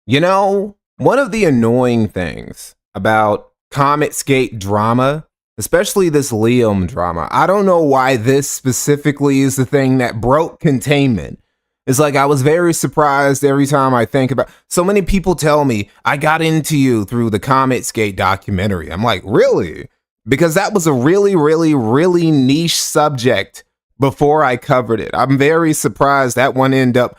One of the annoying things about Comicsgate drama, especially this Leem drama, I don't know why this specifically is the thing that broke containment. It's like I was very surprised every time I think about. So many people tell me I got into you through the Comicsgate documentary. I'm like, really? Because that was a really, really, really niche subject before I covered it. I'm very surprised that one ended up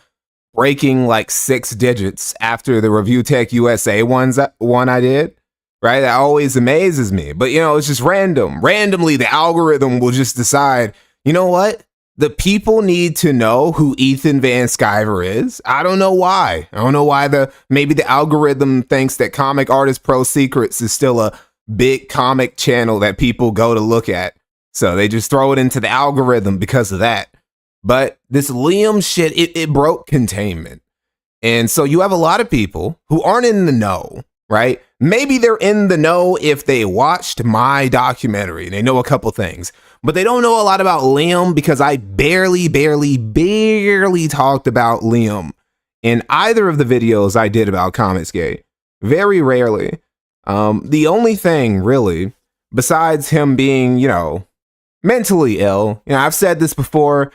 breaking like 6 digits after the Review Tech USA one I did. Right? That always amazes me. But it's just random. Randomly, the algorithm will just decide, you know what? The people need to know who Ethan Van Sciver is. I don't know why. I don't know why maybe the algorithm thinks that Comic Artist Pro Secrets is still a big comic channel that people go to look at. So they just throw it into the algorithm because of that. But this Liam shit, it broke containment. And so you have a lot of people who aren't in the know, right? Maybe they're in the know if they watched my documentary and they know a couple things, but they don't know a lot about Liam because I barely talked about Liam in either of the videos I did about Comicsgate. Very rarely. The only thing really, besides him being, mentally ill, I've said this before,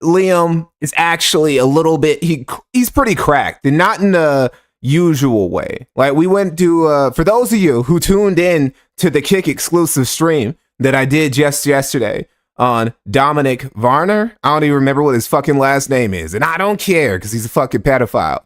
Liam is actually a little bit, he's pretty cracked, and not in a usual way. Like, we went to, for those of you who tuned in to the Kick exclusive stream that I did just yesterday on Dominic Varner, I don't even remember what his fucking last name is, and I don't care because he's a fucking pedophile,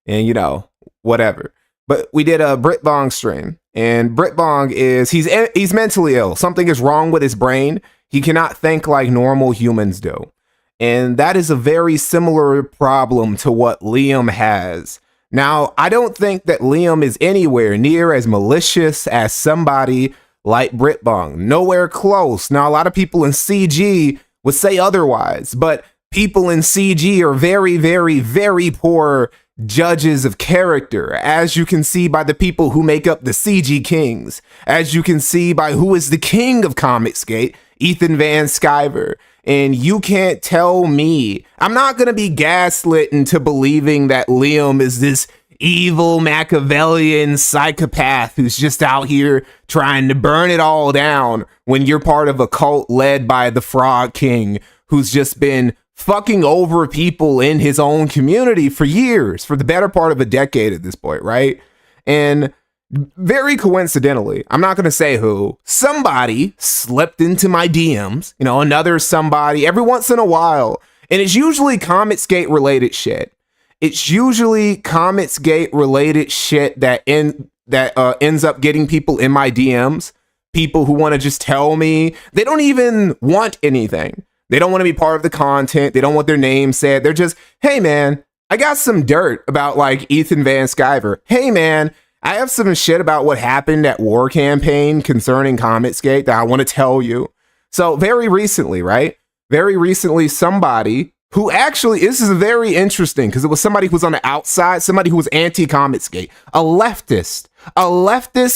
and whatever. But we did a Brit Bong stream, and Brit Bong he's mentally ill. Something is wrong with his brain. He cannot think like normal humans do. And that is a very similar problem to what Liam has. Now, I don't think that Liam is anywhere near as malicious as somebody like Brit Bong. Nowhere close. Now, a lot of people in CG would say otherwise, but people in CG are very, very, very poor judges of character, as you can see by the people who make up the CG Kings, as you can see by who is the king of Comicsgate, Ethan Van Sciver. And you can't tell me, I'm not going to be gaslit into believing that Liam is this evil Machiavellian psychopath who's just out here trying to burn it all down when you're part of a cult led by the Frog King who's just been fucking over people in his own community for years, for the better part of a decade at this point, right? And very coincidentally, I'm not going to say who, somebody slipped into my DMs, another somebody every once in a while. And it's usually Comicsgate related shit. It's usually Comicsgate related shit that ends up getting people in my DMs. People who want to just tell me they don't even want anything. They don't want to be part of the content. They don't want their name said. They're just, hey man, I got some dirt about like Ethan Van Sciver. Hey man, I have some shit about what happened at War Campaign concerning Comicsgate that I want to tell you. So very recently, right? Very recently, somebody who actually, this is very interesting because it was somebody who was on the outside, somebody who was anti-Comicsgate, a leftist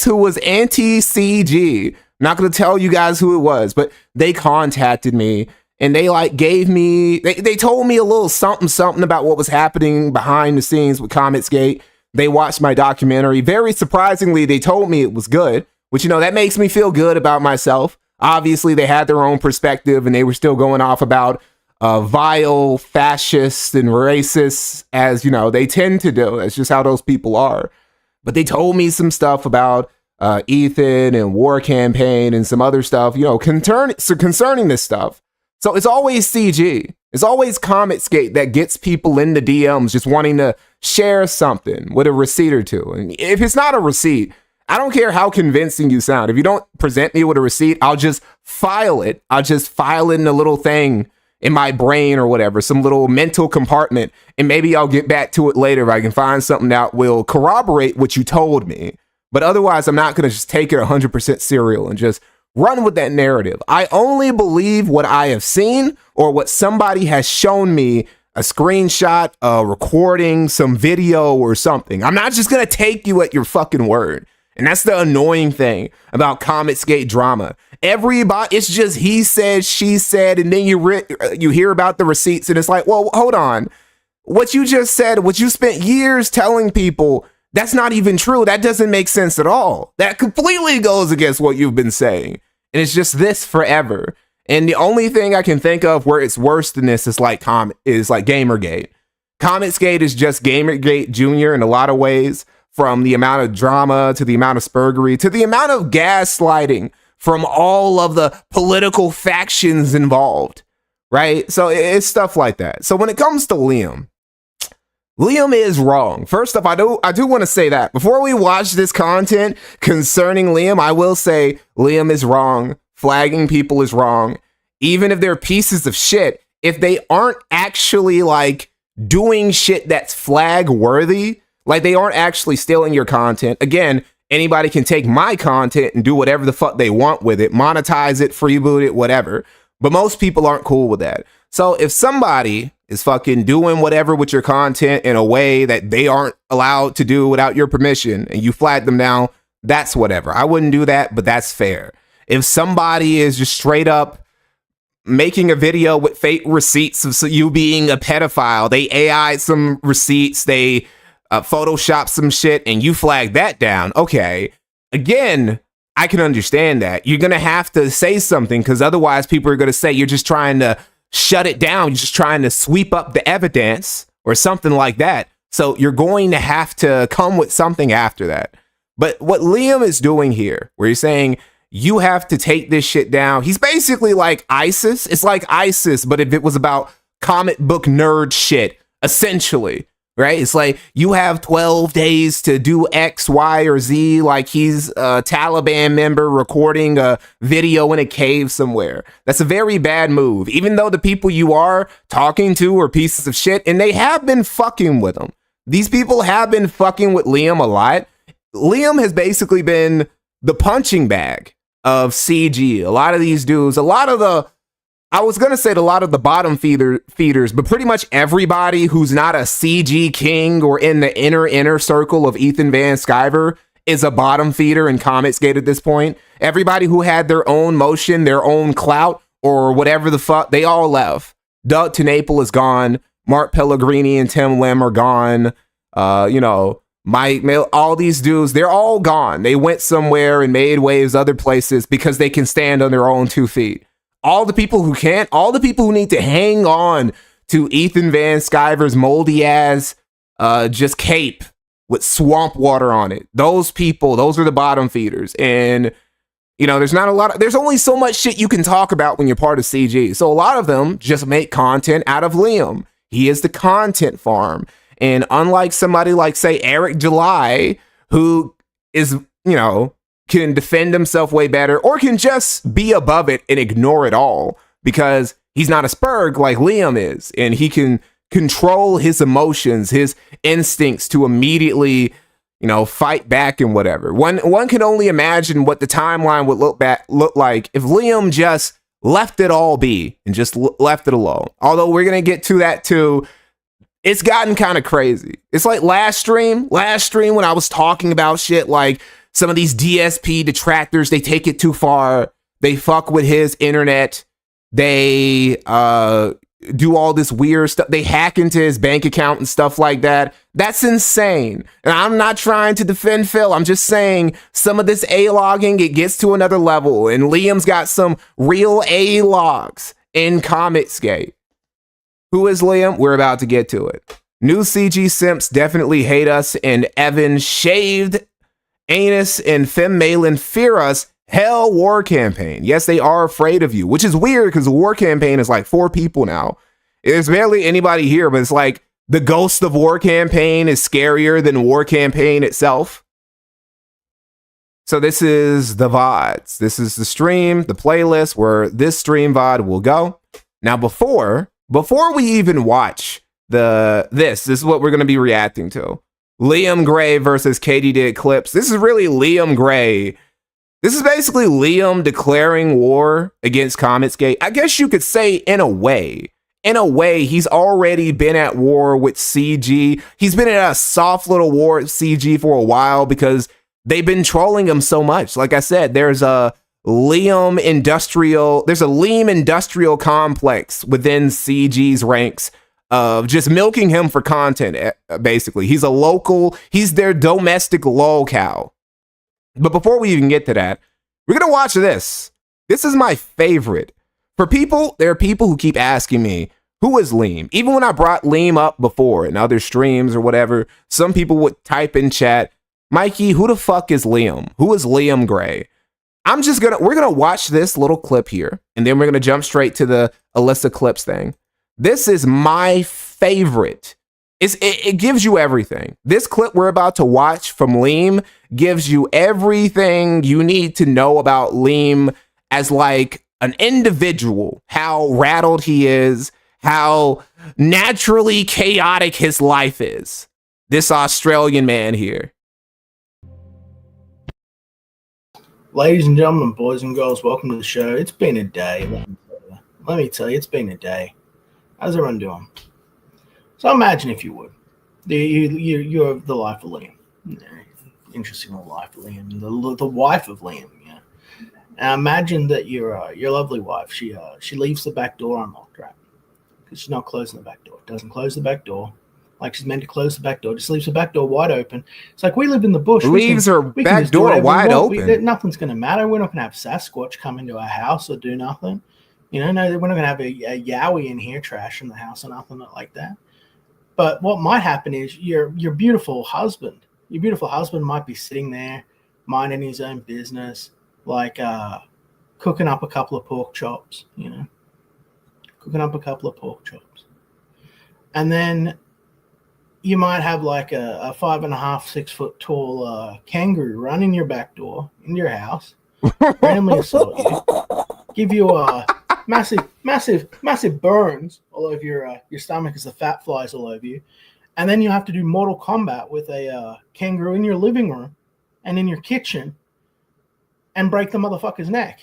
who was anti-CG. Not going to tell you guys who it was, but they contacted me and they like gave me, they told me a little something about what was happening behind the scenes with Comicsgate. They watched my documentary. Very surprisingly, they told me it was good, which, that makes me feel good about myself. Obviously, they had their own perspective and they were still going off about vile fascists and racists, as, they tend to do. That's just how those people are. But they told me some stuff about Ethan and War Campaign and some other stuff, concerning this stuff. So it's always CG. It's always Comicsgate that gets people in the DMs just wanting to share something with a receipt or two. And if it's not a receipt, I don't care how convincing you sound. If you don't present me with a receipt, I'll just file it. I'll just file it in a little thing in my brain or whatever, some little mental compartment. And maybe I'll get back to it later if I can find something that will corroborate what you told me. But otherwise, I'm not going to just take it 100% serial and just run with that narrative. I only believe what I have seen or what somebody has shown me, a screenshot, a recording, some video or something. I'm not just going to take you at your fucking word. And that's the annoying thing about Comicsgate drama. Everybody, it's just he said, she said, and then you hear about the receipts and it's like, well, hold on. what you just said, what you spent years telling people, that's not even true. That doesn't make sense at all. That completely goes against what you've been saying. And it's just this forever. And the only thing I can think of where it's worse than this is like Gamergate. Comicsgate is just Gamergate Jr. in a lot of ways, from the amount of drama to the amount of spurgery to the amount of gaslighting from all of the political factions involved, right? So it's stuff like that. So when it comes to Leem is wrong. First off, I do want to say that before we watch this content concerning Leem, I will say Leem is wrong. Flagging people is wrong. Even if they're pieces of shit, if they aren't actually like doing shit that's flag worthy, like they aren't actually stealing your content. Again, anybody can take my content and do whatever the fuck they want with it, monetize it, freeboot it, whatever. But most people aren't cool with that. So if somebody is fucking doing whatever with your content in a way that they aren't allowed to do without your permission and you flag them down, that's whatever. I wouldn't do that, but that's fair. If somebody is just straight up making a video with fake receipts of you being a pedophile, they AI'd some receipts, they Photoshop some shit, and you flag that down, okay. Again, I can understand that. You're going to have to say something because otherwise people are going to say you're just trying to shut it down. You're just trying to sweep up the evidence or something like that. So you're going to have to come with something after that. But what Leem is doing here, where he's saying you have to take this shit down, he's basically like ISIS. It's like ISIS, but if it was about comic book nerd shit, essentially. Right? It's like you have 12 days to do X, Y, or Z, like he's a Taliban member recording a video in a cave somewhere. That's a very bad move, even though the people you are talking to are pieces of shit, and they have been fucking with him. These people have been fucking with Leem a lot. Leem has basically been the punching bag of CG. A lot of these dudes, I was going to say a lot of the bottom feeders, but pretty much everybody who's not a CG king or in the inner circle of Ethan Van Sciver is a bottom feeder in Comicsgate at this point. Everybody who had their own motion, their own clout, or whatever the fuck, they all left. Doug TenNapel is gone. Mark Pellegrini and Tim Lim are gone. Mike Mill, all these dudes, they're all gone. They went somewhere and made waves other places because they can stand on their own 2 feet. All the people who can't, all the people who need to hang on to Ethan Van Sciver's moldy ass just cape with swamp water on it. Those people, those are the bottom feeders. And, there's only so much shit you can talk about when you're part of CG. So a lot of them just make content out of Leem. He is the content farm. And unlike somebody like, say, Eric July, who is, can defend himself way better, or can just be above it and ignore it all because he's not a spurg like Leem is, and he can control his emotions, his instincts to immediately, fight back and whatever. One can only imagine what the timeline would look like if Leem just left it all be and just left it alone. Although we're gonna get to that too. It's gotten kind of crazy. It's like last stream when I was talking about shit like some of these DSP detractors, they take it too far. They fuck with his internet. They do all this weird stuff. They hack into his bank account and stuff like that. That's insane. And I'm not trying to defend Phil. I'm just saying some of this A-logging, it gets to another level. And Liam's got some real A-logs in Comicsgate. Who is Leem? We're about to get to it. New CG simps definitely hate us, and Evan shaved anus and Femmalin fear us. Hell, war campaign. Yes, they are afraid of you, which is weird because the war campaign is like 4 people now. There's barely anybody here, but it's like the ghost of war campaign is scarier than war campaign itself. So this is the VODs. This is the stream, the playlist where this stream VOD will go. Now, before we even watch this is what we're going to be reacting to. Liam Gray versus Katie Did Clips. This is really Liam Gray. This is basically Liam declaring war against Comicsgate. I guess you could say in a way, he's already been at war with CG. He's been in a soft little war at CG for a while because they've been trolling him so much. Like I said, there's a Leem industrial complex within CG's ranks of just milking him for content, basically. He's a local, he's their domestic lol cow. But before we even get to that, we're going to watch this. This is my favorite. For people, there are people who keep asking me, who is Leem? Even when I brought Leem up before in other streams or whatever, some people would type in chat, Mikey, who the fuck is Leem? Who is Liam Gray? We're gonna watch this little clip here, and then we're gonna jump straight to the Alyssa Clips thing. This is my favorite. It gives you everything. This clip we're about to watch from Leem gives you everything you need to know about Leem as like an individual, how rattled he is, how naturally chaotic his life is. This Australian man here. Ladies and gentlemen, boys and girls, welcome to the show. It's been a day. Let me tell you, it's been a day. How's everyone doing? So imagine, if you would, you're the life of Liam. Interesting little life of Liam. The wife of Liam. Yeah. Now imagine that your lovely wife. She leaves the back door unlocked, right? Because she's not closing the back door. Doesn't close the back door like she's meant to close the back door. Just leaves the back door wide open. It's like we live in the bush. Leaves her back door wide open. Nothing's going to matter. We're not going to have Sasquatch come into our house or do nothing. No, we're not going to have a Yowie in here trashing the house or nothing like that. But what might happen is your beautiful husband might be sitting there minding his own business, like cooking up a couple of pork chops, And then you might have like a 5.5, 6 foot tall kangaroo run in your back door into your house, randomly assault you, give you massive burns all over your stomach as the fat flies all over you, and then you have to do Mortal Kombat with a kangaroo in your living room and in your kitchen and break the motherfucker's neck.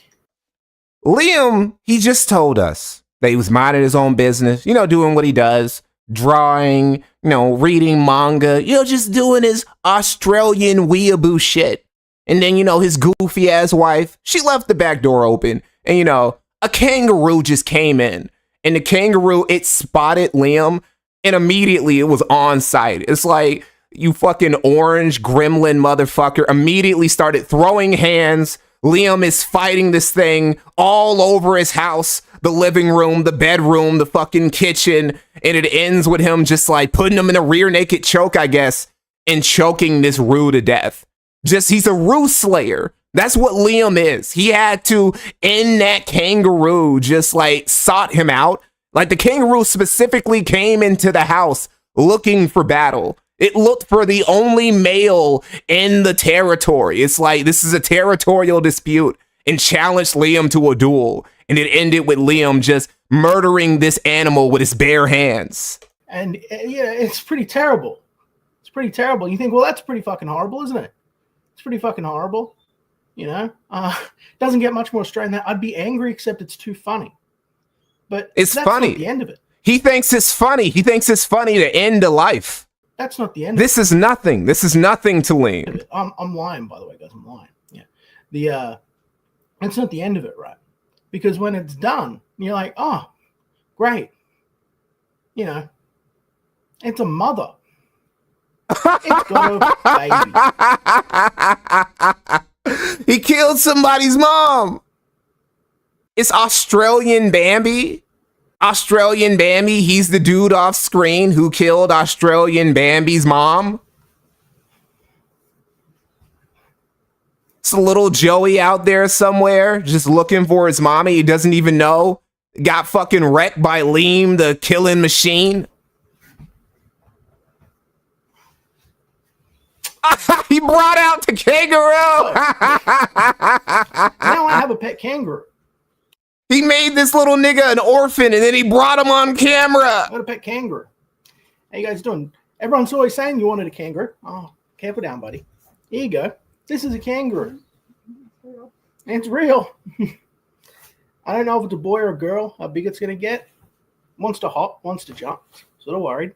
Liam, he just told us that he was minding his own business, doing what he does, drawing, reading manga, just doing his Australian weeaboo shit. And then, his goofy ass wife, she left the back door open, and a kangaroo just came in, and the kangaroo, it spotted Liam, and immediately it was on sight. It's like you fucking orange gremlin motherfucker immediately started throwing hands. Liam is fighting this thing all over his house, the living room, the bedroom, the fucking kitchen, and it ends with him just like putting him in a rear naked choke, I guess, and choking this Roo to death. He's a Roo slayer. That's what Liam is. He had to end that kangaroo, just like sought him out. Like the kangaroo specifically came into the house looking for battle. It looked for the only male in the territory. It's like this is a territorial dispute and challenged Liam to a duel. And it ended with Liam just murdering this animal with his bare hands. And it's pretty terrible. It's pretty terrible. You think, well, that's pretty fucking horrible, isn't it? It's pretty fucking horrible. Doesn't get much more straight than that. I'd be angry, except it's too funny. But it's funny. Not the end of it. He thinks it's funny. He thinks it's funny to end a life. That's not the end. This is nothing. This is nothing to Leem. I'm lying, by the way, guys. I'm lying. Yeah. It's not the end of it, right? Because when it's done, you're like, oh, great. It's a mother. It's got a baby. He killed somebody's mom. It's Australian Bambi. Australian Bambi, he's the dude off screen who killed Australian Bambi's mom. It's a little Joey out there somewhere just looking for his mommy. He doesn't even know. Got fucking wrecked by Leem, the killing machine. He brought out the kangaroo. Now I have a pet kangaroo. He made this little nigga an orphan, and then he brought him on camera. I got a pet kangaroo. How you guys doing? Everyone's always saying you wanted a kangaroo. Oh, careful down, buddy. Here you go. This is a kangaroo. It's real. I don't know if it's a boy or a girl, how big it's going to get. Wants to hop, wants to jump. Sort of worried.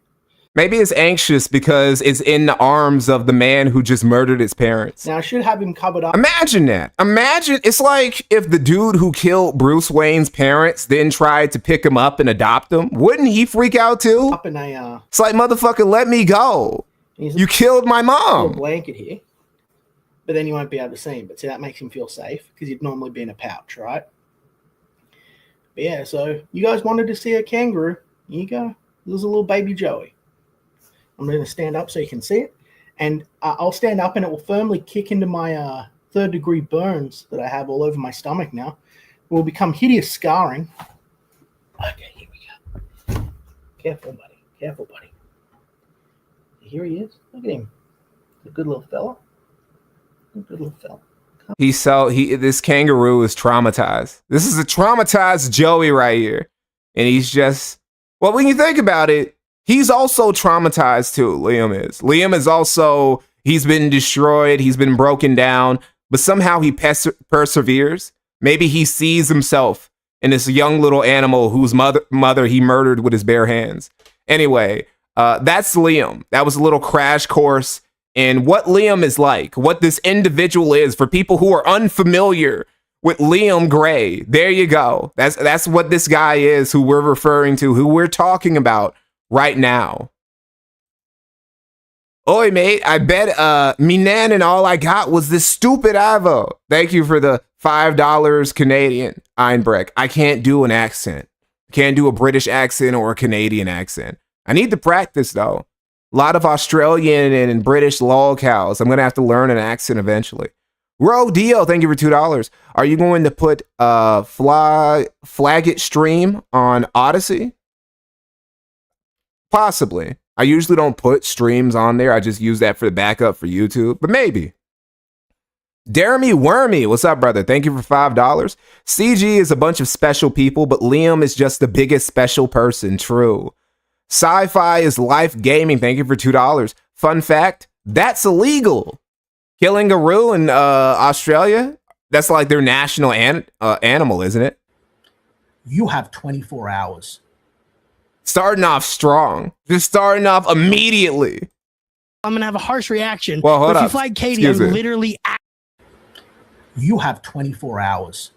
Maybe it's anxious because it's in the arms of the man who just murdered his parents. Now, I should have him covered up. Imagine that. Imagine, it's like if the dude who killed Bruce Wayne's parents then tried to pick him up and adopt him. Wouldn't he freak out too? Up in a, It's like, motherfucker, let me go. You killed my mom. Blanket here. But then you won't be able to see him. But see, that makes him feel safe because he'd normally be in a pouch, right? But yeah, so you guys wanted to see a kangaroo. Here you go. There's a little baby Joey. I'm going to stand up so you can see it. And I'll stand up and it will firmly kick into my third-degree burns that I have all over my stomach now. It will become hideous scarring. Okay, here we go. Careful, buddy. Careful, buddy. Here he is. Look at him. A good little fella. A good little fella. This kangaroo is traumatized. This is a traumatized Joey right here. And he's just, well, when you think about it, he's also traumatized too, Liam is. Liam is also, he's been destroyed, he's been broken down, but somehow he perseveres. Maybe he sees himself in this young little animal whose mother he murdered with his bare hands. Anyway, that's Liam. That was a little crash course in what Liam is like, what this individual is for people who are unfamiliar with Liam Gray. There you go. That's what this guy is, who we're referring to, who we're talking about right now. Oi, mate, I bet me nan and all I got was this stupid Ivo. Thank you for the $5 Canadian, Einbreck. I can't do an accent. Can't do a British accent or a Canadian accent. I need to practice, though. A lot of Australian and British lolcows. I'm going to have to learn an accent eventually. Rodeo, thank you for $2. Are you going to put Flaggit stream on Odyssey? Possibly. I usually don't put streams on there. I just use that for the backup for YouTube, but maybe. Jeremy Wormy, what's up, brother? Thank you for $5. CG is a bunch of special people, but Liam is just the biggest special person. True. Sci-fi is life gaming. Thank you for $2. Fun fact, that's illegal. Killing a kangaroo in Australia, that's like their national animal, isn't it? You have 24 hours. Starting off strong. Just starting off immediately. I'm going to have a harsh reaction. Well, hold up. If you flag Katie, I'm literally... You have 24 hours.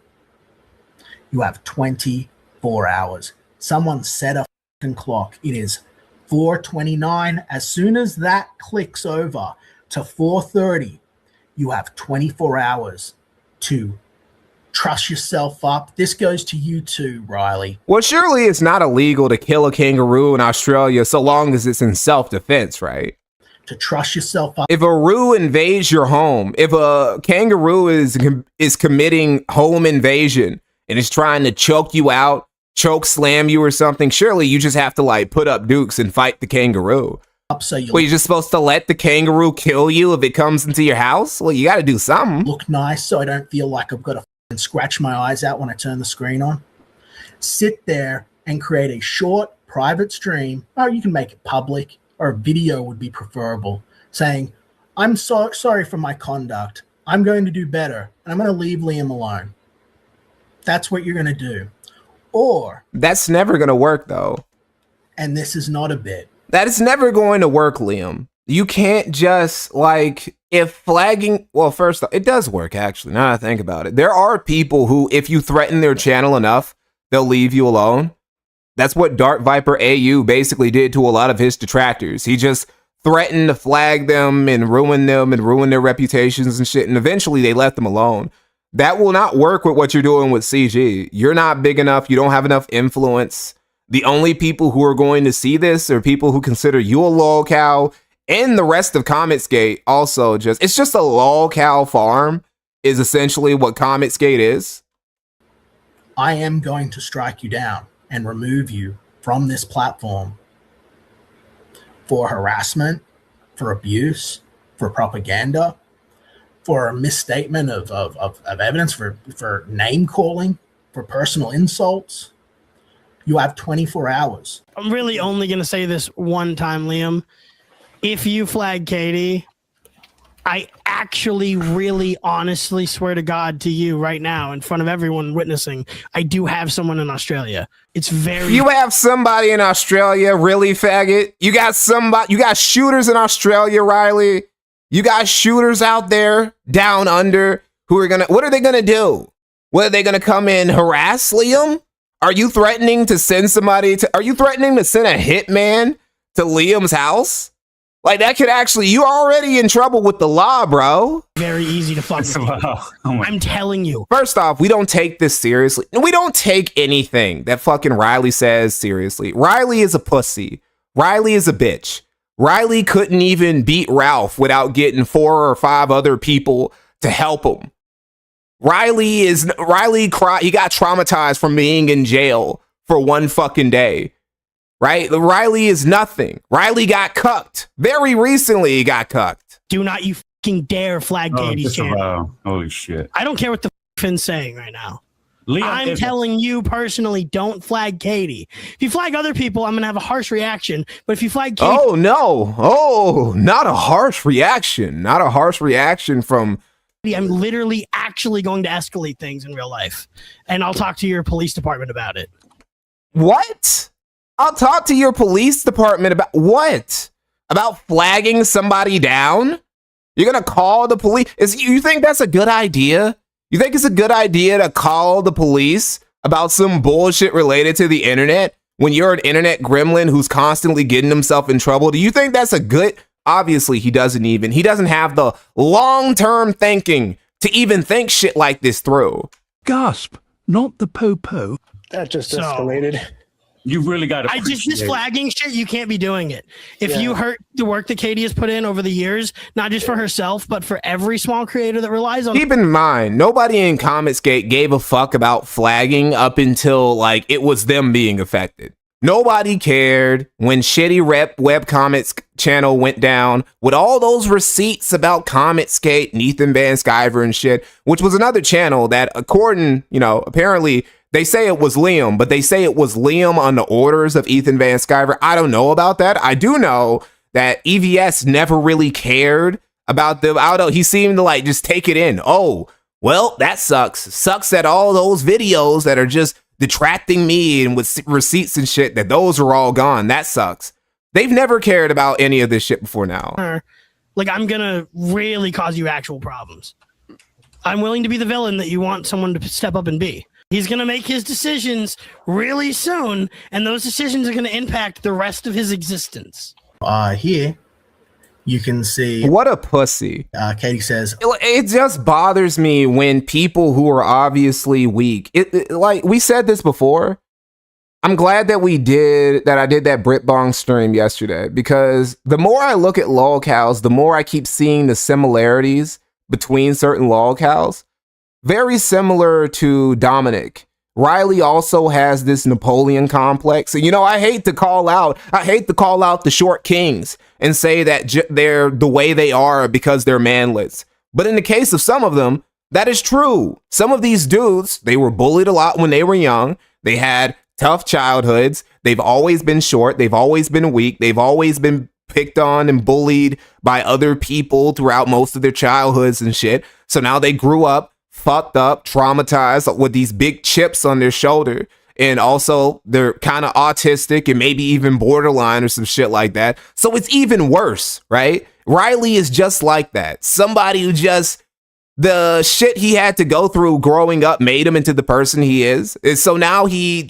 You have 24 hours. Someone set a clock. It is 4:29. As soon as that clicks over to 4:30, you have 24 hours to truss yourself up. This goes to you too, Riley. Well, surely it's not illegal to kill a kangaroo in Australia so long as it's in self-defense, right? To truss yourself up. If a roo invades your home, if a kangaroo is committing home invasion and is trying to choke you out, choke slam you or something, surely you just have to like put up dukes and fight the kangaroo. So you're just supposed to let the kangaroo kill you if it comes into your house? Well, you got to do something. Look nice so I don't feel like I've got to scratch my eyes out when I turn the screen on. Sit there and create a short private stream, or you can make it public, or a video would be preferable, saying, I'm so sorry for my conduct. I'm going to do better, and I'm going to leave Liam alone. That's what you're going to do. Or... That's never going to work, though. And this is not a bit. That is never going to work, Liam. You can't just, like, if flagging... Well, first off, it does work, actually, now that I think about it. There are people who, if you threaten their channel enough, they'll leave you alone. That's what Dark Viper AU basically did to a lot of his detractors. He just threatened to flag them and ruin their reputations and shit, and eventually they left them alone. That will not work with what you're doing with CG. You're not big enough. You don't have enough influence. The only people who are going to see this are people who consider you a lolcow, and the rest of Comicsgate also just... It's just a lolcow farm is essentially what Comicsgate is. I am going to strike you down and remove you from this platform for harassment, for abuse, for propaganda, for a misstatement of evidence, for name calling, for personal insults. You have 24 hours. I'm really only going to say this one time, Liam. If you flag Katie, I actually, really, honestly swear to God to you right now, in front of everyone witnessing, I do have someone in Australia. It's very. You have somebody in Australia, really, faggot? You got somebody. You got shooters in Australia, Riley. You got shooters out there down under who are gonna. What are they gonna do? What, are they gonna come in harass Liam? Are you threatening to send somebody to? Are you threatening to send a hitman to Liam's house? Like, that could actually, you're already in trouble with the law, bro. Very easy to fuck with. Wow. I'm telling you. First off, we don't take this seriously. We don't take anything that fucking Riley says seriously. Riley is a pussy. Riley is a bitch. Riley couldn't even beat Ralph without getting 4 or 5 other people to help him. He got traumatized from being in jail for 1 fucking day. Right? Riley is nothing. Riley got cucked. Very recently he got cucked. Do not you fucking dare flag Katie's channel. Wow. Holy shit. I don't care what the Finn's saying right now. Liam, I'm telling you personally, don't flag Katie. If you flag other people, I'm going to have a harsh reaction. But if you flag Katie... Oh, no. Oh, not a harsh reaction. Not a harsh reaction from... I'm literally actually going to escalate things in real life. And I'll talk to your police department about it. What? I'll talk to your police department about what? About flagging somebody down? You're gonna call the police? You think that's a good idea? You think it's a good idea to call the police about some bullshit related to the internet when you're an internet gremlin who's constantly getting himself in trouble? Do you think that's a good? Obviously, he doesn't have the long-term thinking to even think shit like this through. Gasp, not the po-po. That just escalated. You really got to. This flagging shit, you can't be doing it. If you hurt the work that Katie has put in over the years, not just for herself, but for every small creator that relies on. Keep in mind, nobody in Comicsgate gave a fuck about flagging up until like it was them being affected. Nobody cared when Shitty Rep Webcomics channel went down with all those receipts about Comicsgate and Ethan Van Sciver and shit, which was another channel that, according, apparently. They say it was Liam, but they say it was Liam on the orders of Ethan Van Sciver. I don't know about that. I do know that EVS never really cared about the auto. He seemed to like just take it in. Oh, well, that sucks. Sucks that all those videos that are just detracting me and with receipts and shit, that those are all gone. That sucks. They've never cared about any of this shit before now. Like, I'm going to really cause you actual problems. I'm willing to be the villain that you want someone to step up and be. He's going to make his decisions really soon, and those decisions are going to impact the rest of his existence. Here, you can see... What a pussy. Katie says... It just bothers me when people who are obviously weak... like, we said this before. I'm glad that I did that Britbong stream yesterday, because the more I look at lolcows, the more I keep seeing the similarities between certain lolcows. Very similar to Dominic. Riley also has this Napoleon complex. And, I hate to call out the short kings and say that they're the way they are because they're manlets. But in the case of some of them, that is true. Some of these dudes, they were bullied a lot when they were young. They had tough childhoods. They've always been short. They've always been weak. They've always been picked on and bullied by other people throughout most of their childhoods and shit. So now they grew up fucked up, traumatized with these big chips on their shoulder. And also they're kind of autistic and maybe even borderline or some shit like that. So it's even worse, right? Riley is just like that. Somebody who the shit he had to go through growing up made him into the person he is. And so now he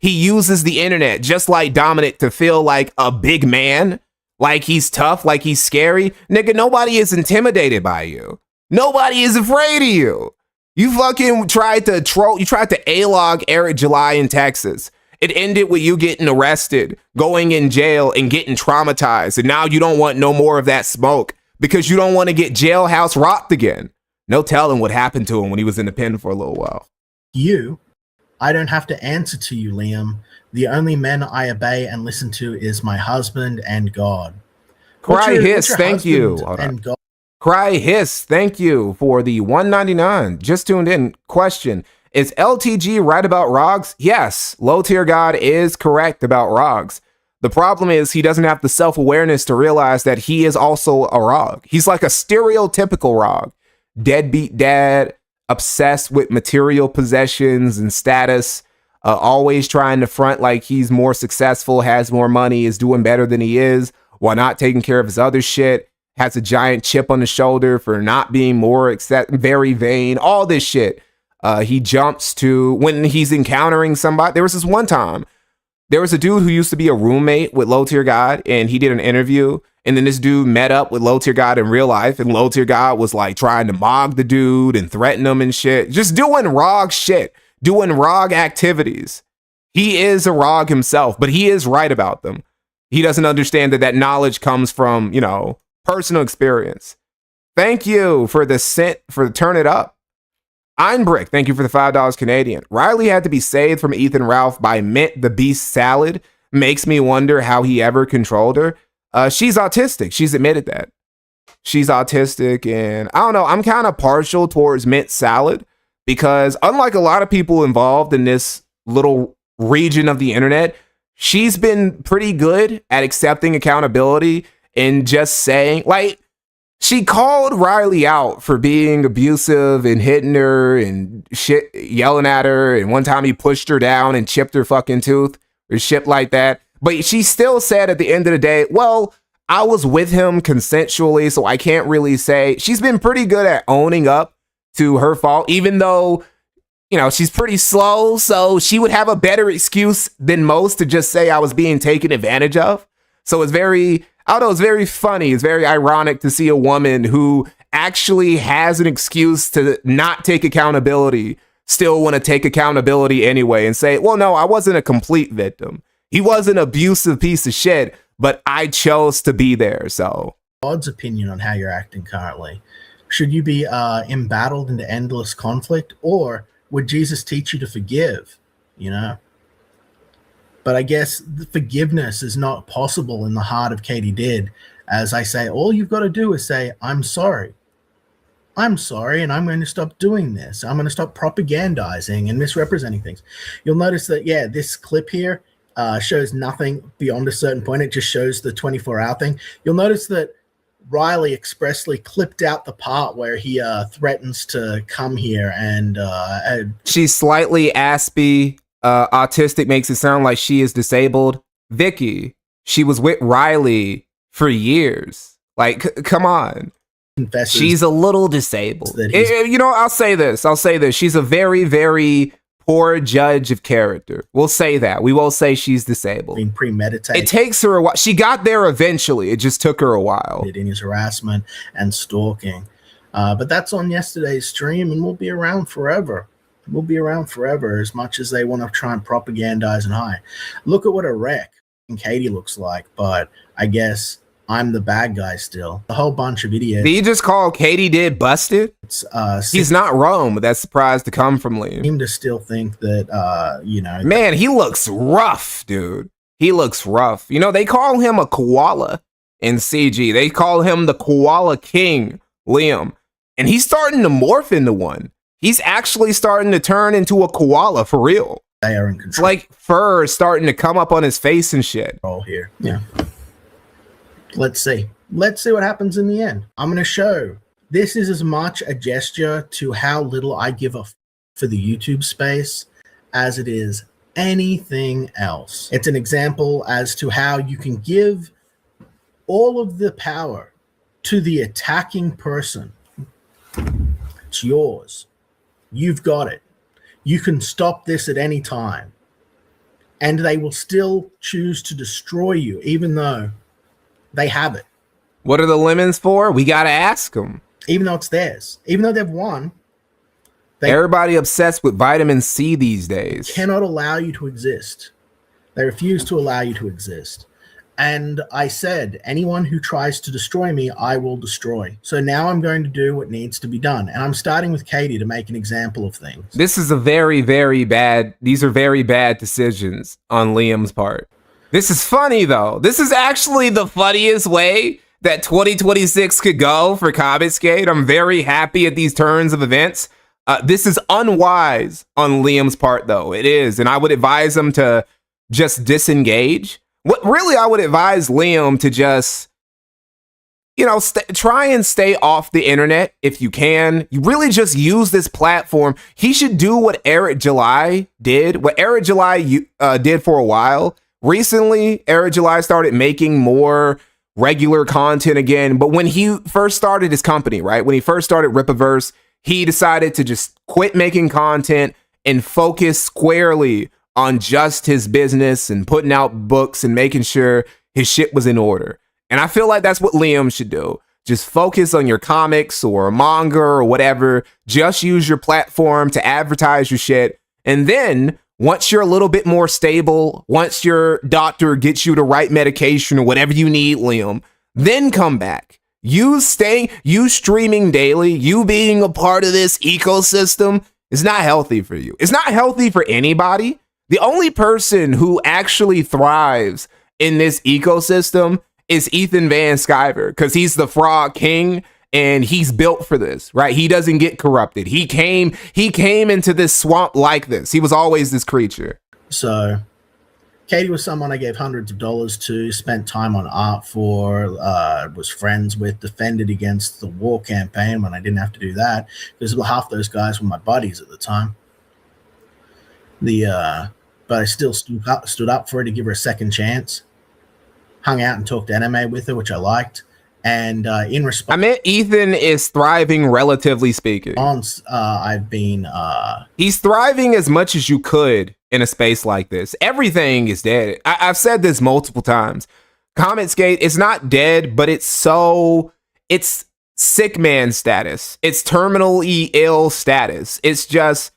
uses the internet just like Dominic to feel like a big man, like he's tough, like he's scary. Nigga, nobody is intimidated by you. Nobody is afraid of you. You fucking tried to troll. You tried to A-log Eric July in Texas. It ended with you getting arrested, going in jail, and getting traumatized. And now you don't want no more of that smoke because you don't want to get jailhouse rocked again. No telling what happened to him when he was in the pen for a little while. I don't have to answer to you, Liam. The only men I obey and listen to is my husband and God. Cry Hiss, thank you. And God. Cry Hiss, thank you for the $1.99. Just tuned in. Question: is LTG right about Rogs? Yes, Low Tier God is correct about Rogs. The problem is he doesn't have the self-awareness to realize that he is also a Rog. He's like a stereotypical Rog. Deadbeat dad, obsessed with material possessions and status, always trying to front like he's more successful, has more money, is doing better than he is, while not taking care of his other shit, has a giant chip on the shoulder for not being more, very vain, all this shit. He jumps to, when he's encountering somebody, there was this one time, there was a dude who used to be a roommate with Low Tier God, and he did an interview, and then this dude met up with Low Tier God in real life, and Low Tier God was like trying to mog the dude and threaten him and shit, just doing Rog shit, doing Rog activities. He is a Rog himself, but he is right about them. He doesn't understand that that knowledge comes from, you know, personal experience. Thank you for the cent for the turn it up. Einbrick, thank you for the $5 Canadian. Riley had to be saved from Ethan Ralph by Mint the Beast Salad. Makes me wonder how he ever controlled her. She's autistic. She's admitted that. She's autistic, and I don't know. I'm kind of partial towards Mint Salad because unlike a lot of people involved in this little region of the internet, she's been pretty good at accepting accountability and just saying, like, she called Riley out for being abusive and hitting her and shit, yelling at her. And one time he pushed her down and chipped her fucking tooth or shit like that. But she still said at the end of the day, well, I was with him consensually, so I can't really say. She's been pretty good at owning up to her fault, even though, you know, she's pretty slow. So she would have a better excuse than most to just say I was being taken advantage of. So it's very, I don't know, it's very funny. It's very ironic to see a woman who actually has an excuse to not take accountability still want to take accountability anyway and say, well, no, I wasn't a complete victim. He was an abusive piece of shit, but I chose to be there. So God's opinion on how you're acting currently. Should you be embattled into endless conflict, or would Jesus teach you to forgive? You know? But I guess the forgiveness is not possible in the heart of Katie Did. As I say, all you've got to do is say, I'm sorry. I'm sorry, and I'm going to stop doing this. I'm going to stop propagandizing and misrepresenting things. You'll notice that, yeah, this clip here shows nothing beyond a certain point. It just shows the 24-hour thing. You'll notice that Riley expressly clipped out the part where he threatens to come here and she's slightly aspy. Autistic makes it sound like she is disabled. Vicky, she was with Riley for years. Like, come on. She's a little disabled. You know, I'll say this. She's a very, very poor judge of character. We'll say that. We won't say she's disabled. Being premeditated. It takes her a while. She got there eventually. It just took her a while. In his harassment and stalking. But that's on yesterday's stream, and we'll be around forever. We'll be around forever, as much as they want to try and propagandize and hide. Look at what a wreck Katie looks like, but I guess I'm the bad guy still. A whole bunch of idiots. Did you just call Katie Did busted? He's not wrong, but that's surprise to come from Leem. Seem to still think that, you know. Man, he looks rough, dude. He looks rough. You know, they call him a koala in CG. They call him the Koala King, Liam. And he's starting to morph into one. He's actually starting to turn into a koala for real. They are in control. It's like fur is starting to come up on his face and shit. All here. Yeah. Let's see. Let's see what happens in the end. I'm going to show. This is as much a gesture to how little I give a for the YouTube space as it is anything else. It's an example as to how you can give all of the power to the attacking person. It's yours. You've got it. You can stop this at any time. And they will still choose to destroy you, even though they have it. What are the lemons for? We got to ask them. Even though it's theirs. Even though they've won. Everybody obsessed with vitamin C these days. Cannot allow you to exist. They refuse to allow you to exist. And I said, anyone who tries to destroy me, I will destroy. So now I'm going to do what needs to be done. And I'm starting with Katie to make an example of things. This is a very, very bad, these are very bad decisions on Liam's part. This is funny though. This is actually the funniest way that 2026 could go for Cobbitskate. I'm very happy at these turns of events. This is unwise on Liam's part though. It is. And I would advise him to just disengage. What really I would advise Liam to just, you know, try and stay off the internet if you can. You really just use this platform. He should do what Eric July did, what Eric July did for a while. Recently, Eric July started making more regular content again. But when he first started his company, right, when he first started Rippaverse, he decided to just quit making content and focus squarely on just his business and putting out books and making sure his shit was in order. And I feel like that's what Liam should do. Just focus on your comics or manga or whatever. Just use your platform to advertise your shit. And then once you're a little bit more stable, once your doctor gets you the right medication or whatever you need, Liam, then come back. You streaming daily, you being a part of this ecosystem is not healthy for you. It's not healthy for anybody. The only person who actually thrives in this ecosystem is Ethan Van Sciver, because he's the Frog King and he's built for this, right? He doesn't get corrupted. He came into this swamp like this. He was always this creature. So Katie was someone I gave hundreds of dollars to, spent time on art for, was friends with, defended against the war campaign when I didn't have to do that, because half those guys were my buddies at the time. But I still stood up for her to give her a second chance. Hung out and talked anime with her, which I liked. And in response, I meant Ethan is thriving, relatively speaking. I've been... He's thriving as much as you could in a space like this. Everything is dead. I've said this multiple times. Comicsgate is not dead, but it's sick man status. It's terminally ill status. It's just...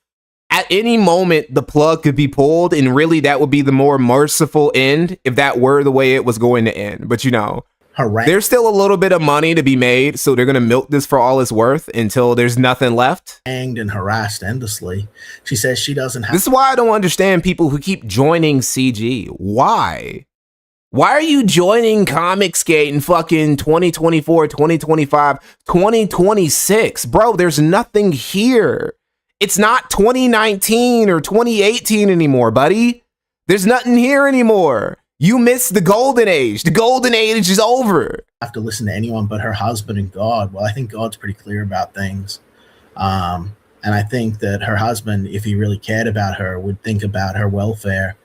at any moment, the plug could be pulled, and really that would be the more merciful end if that were the way it was going to end. But, you know, there's still a little bit of money to be made, so they're going to milk this for all it's worth until there's nothing left. And harassed endlessly. She says she doesn't have... This is why I don't understand people who keep joining CG. Why? Why are you joining Comicsgate in fucking 2024, 2025, 2026? Bro, there's nothing here. It's not 2019 or 2018 anymore, buddy. There's nothing here anymore. You missed the golden age. The golden age is over. Have to listen to anyone but her husband and God. Well, I think God's pretty clear about things. And I think that her husband, if he really cared about her, would think about her welfare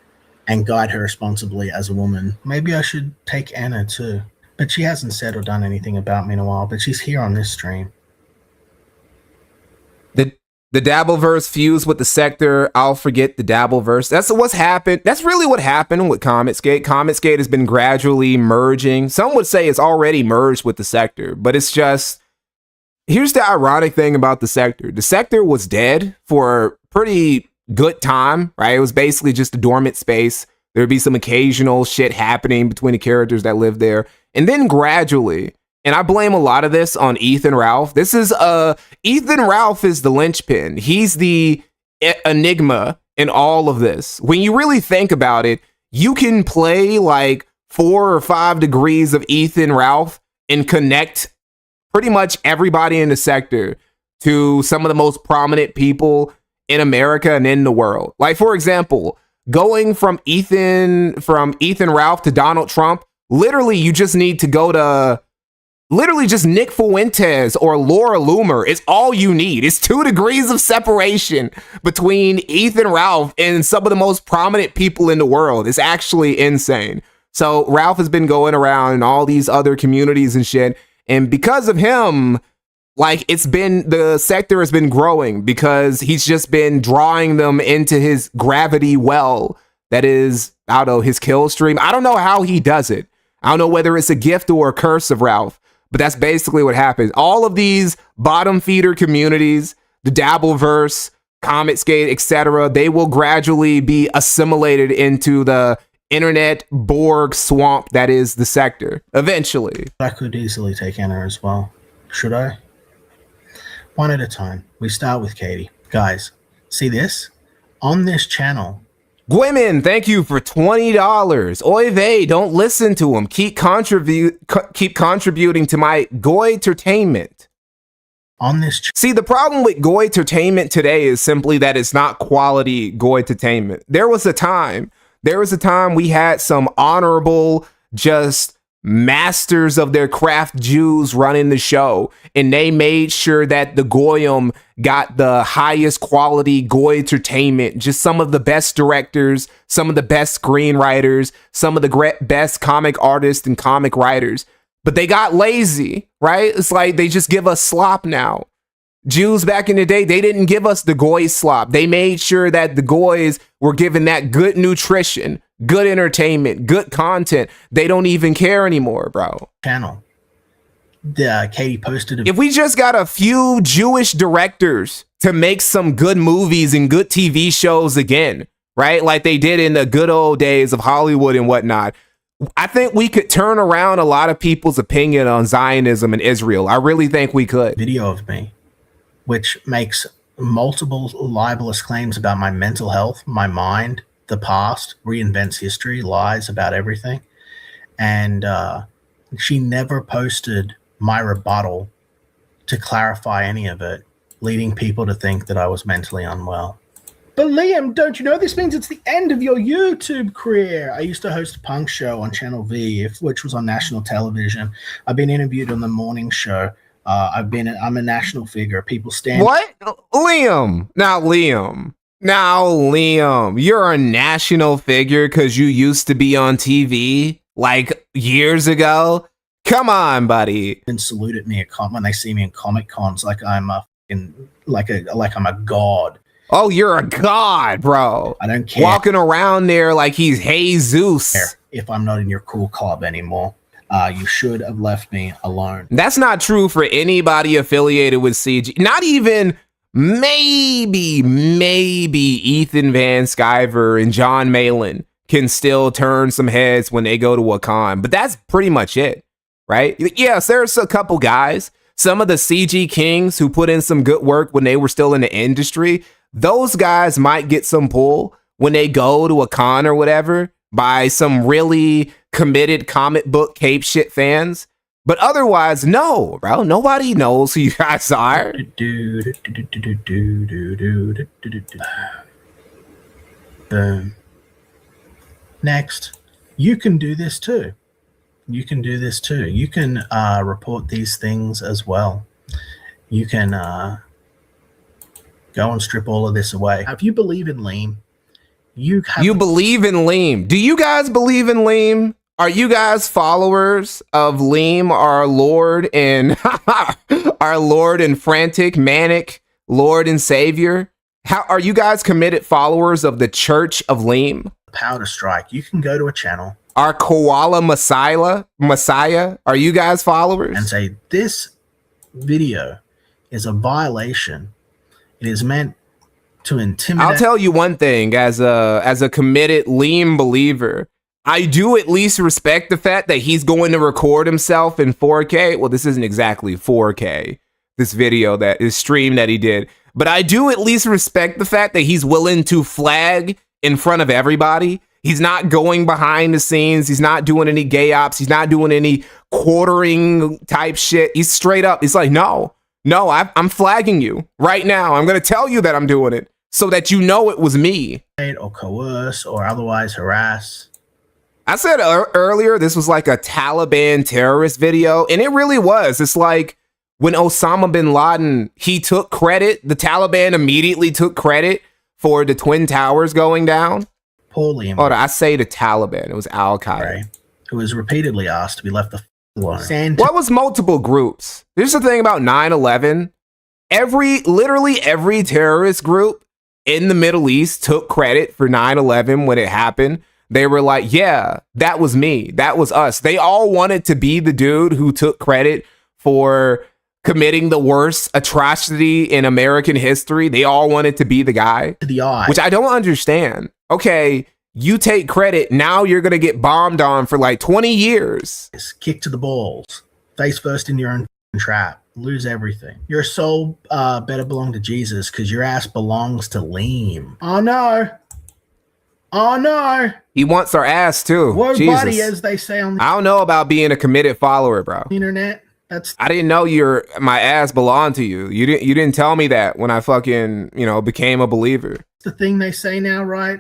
and guide her responsibly as a woman. Maybe I should take Anna too. But she hasn't said or done anything about me in a while, but she's here on this stream. The Dabbleverse fused with the Sector. I'll forget the Dabbleverse. That's what's happened. That's really what happened with Comicsgate. Comicsgate has been gradually merging. Some would say it's already merged with the Sector, but it's just... here's the ironic thing about the Sector. The Sector was dead for a pretty good time, right? It was basically just a dormant space. There'd be some occasional shit happening between the characters that lived there. And then gradually... and I blame a lot of this on Ethan Ralph. Ethan Ralph is the linchpin. He's the enigma in all of this. When you really think about it, you can play like 4 or 5 degrees of Ethan Ralph and connect pretty much everybody in the Sector to some of the most prominent people in America and in the world. Like, for example, going from Ethan Ralph to Donald Trump, literally you just need to go to... literally just Nick Fuentes or Laura Loomer is all you need. It's 2 degrees of separation between Ethan Ralph and some of the most prominent people in the world. It's actually insane. So Ralph has been going around in all these other communities and shit. And because of him, like, the Sector has been growing because he's just been drawing them into his gravity well. That is, I don't know, his kill stream. I don't know how he does it. I don't know whether it's a gift or a curse of Ralph. But that's basically what happens. All of these bottom feeder communities, the Dabbleverse, Comicsgate, etc., they will gradually be assimilated into the internet Borg swamp that is the Sector, eventually. I could easily take Anna as well. Should I? One at a time. We start with Katie. Guys, see this? On this channel... Gwymin, thank you for $20. Oy vey, don't listen to him. Keep contributing to my Goy-tertainment. On this... See, the problem with Goy-tertainment today is simply that it's not quality Goy-tertainment. There was a time There was a time we had some honorable, just masters of their craft Jews running the show, and they made sure that the Goyim got the highest quality Goy entertainment, just some of the best directors, some of the best screenwriters, some of the best comic artists and comic writers. But they got lazy, right? It's like they just give us slop now. Jews back in the day, they didn't give us the Goy slop. They made sure that the Goys were given that good nutrition, good entertainment, good content. They don't even care anymore, bro. Channel. Katie posted. If we just got a few Jewish directors to make some good movies and good TV shows again, right? Like they did in the good old days of Hollywood and whatnot, I think we could turn around a lot of people's opinion on Zionism and Israel. I really think we could. Video of me, which makes multiple libelous claims about my mental health, my mind, the past, reinvents history, lies about everything. And she never posted my rebuttal to clarify any of it, leading people to think that I was mentally unwell. But Liam, don't you know this means it's the end of your YouTube career? I used to host a punk show on Channel V, which was on national television. I've been interviewed on the morning show. I'm a national figure. People stand. What? Liam. Now, Liam, you're a national figure because you used to be on TV like years ago. Come on, buddy. And salute at me when they see me in Comic Cons like I'm like I'm a god. Oh, you're a god, bro. I don't care. Walking around there like he's Jesus. If I'm not in your cool club anymore. You should have left me alone. That's not true for anybody affiliated with CG. Not even maybe Ethan Van Sciver and John Malin can still turn some heads when they go to a con. But that's pretty much it, right? Yes, there's a couple guys. Some of the CG kings who put in some good work when they were still in the industry. Those guys might get some pull when they go to a con or whatever by some really committed comic book cape shit fans. But otherwise, no, bro. Nobody knows who you guys are. Boom. Next. You can do this too. You can do this too. You can report these things as well. You can go and strip all of this away. If you believe in Leem, you believe in Leem. Do you guys believe in Leem? Are you guys followers of Leem, our Lord and our Lord and frantic, manic Lord and Savior? How are you guys committed followers of the Church of Leem? Powder strike. You can go to a channel. Our koala Messiah. Are you guys followers? And say this video is a violation. It is meant to intimidate. I'll tell you one thing, as a committed Leem believer, I do at least respect the fact that he's going to record himself in 4K. Well, this isn't exactly 4K, this video that is streamed that he did. But I do at least respect the fact that he's willing to flag in front of everybody. He's not going behind the scenes. He's not doing any gay ops. He's not doing any quartering type shit. He's straight up. He's like, no, I'm flagging you right now. I'm going to tell you that I'm doing it so that you know it was me. Or coerce or otherwise harass. I said earlier, this was like a Taliban terrorist video, and it really was. It's like when Osama bin Laden, he took credit, the Taliban immediately took credit for the Twin Towers going down. Poorly. Oh, I say the Taliban. It was Al-Qaeda. Who was repeatedly asked to be left the alone. What was multiple groups? Here's the thing about 9/11. Literally every terrorist group in the Middle East took credit for 9/11 when it happened. They were like, yeah, that was me. That was us. They all wanted to be the dude who took credit for committing the worst atrocity in American history. They all wanted to be the guy. To the eye. Which I don't understand. Okay, you take credit. Now you're going to get bombed on for like 20 years. Kick to the balls. Face first in your own trap. Lose everything. Your soul better belong to Jesus because your ass belongs to Leem. Oh, no. Oh, no. He wants our ass, too. Whoa, Jesus. buddy, as they say on the I don't know about being a committed follower, bro. internet. I didn't know my ass belonged to you. You didn't tell me that when I fucking, became a believer. The thing they say now, right?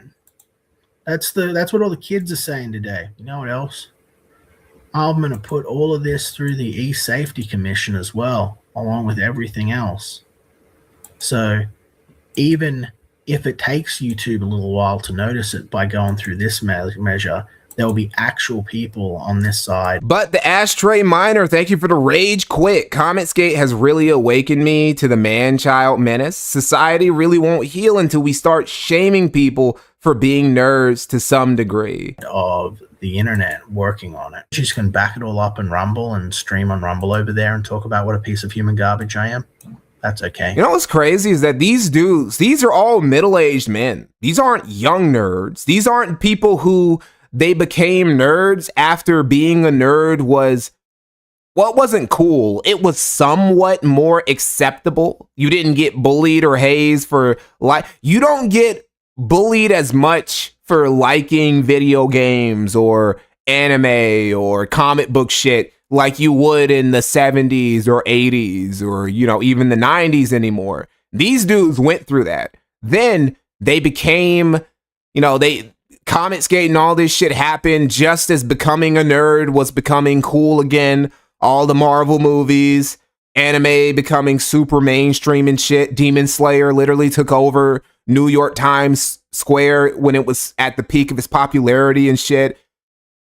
That's what all the kids are saying today. You know what else? I'm going to put all of this through the E-Safety Commission as well, along with everything else. So even if it takes YouTube a little while to notice it by going through this measure, there will be actual people on this side. But the Ashtray Miner, thank you for the rage quit. Commentsgate has really awakened me to the man-child menace. Society really won't heal until we start shaming people for being nerds to some degree. Of the internet working on it. Just can back it all up in Rumble and stream on Rumble over there and talk about what a piece of human garbage I am. That's okay. You know what's crazy is that these dudes, these are all middle-aged men. These aren't young nerds. These aren't people who they became nerds after being a nerd was, well, it wasn't cool. It was somewhat more acceptable. You didn't get bullied or hazed for you don't get bullied as much for liking video games or anime or comic book shit like you would in the 70s or 80s or, you know, even the 90s anymore. These dudes went through that. Then they became, you know, Commentsgate and all this shit happened just as becoming a nerd was becoming cool again. All the Marvel movies, anime becoming super mainstream and shit. Demon Slayer literally took over New York Times Square when it was at the peak of its popularity and shit.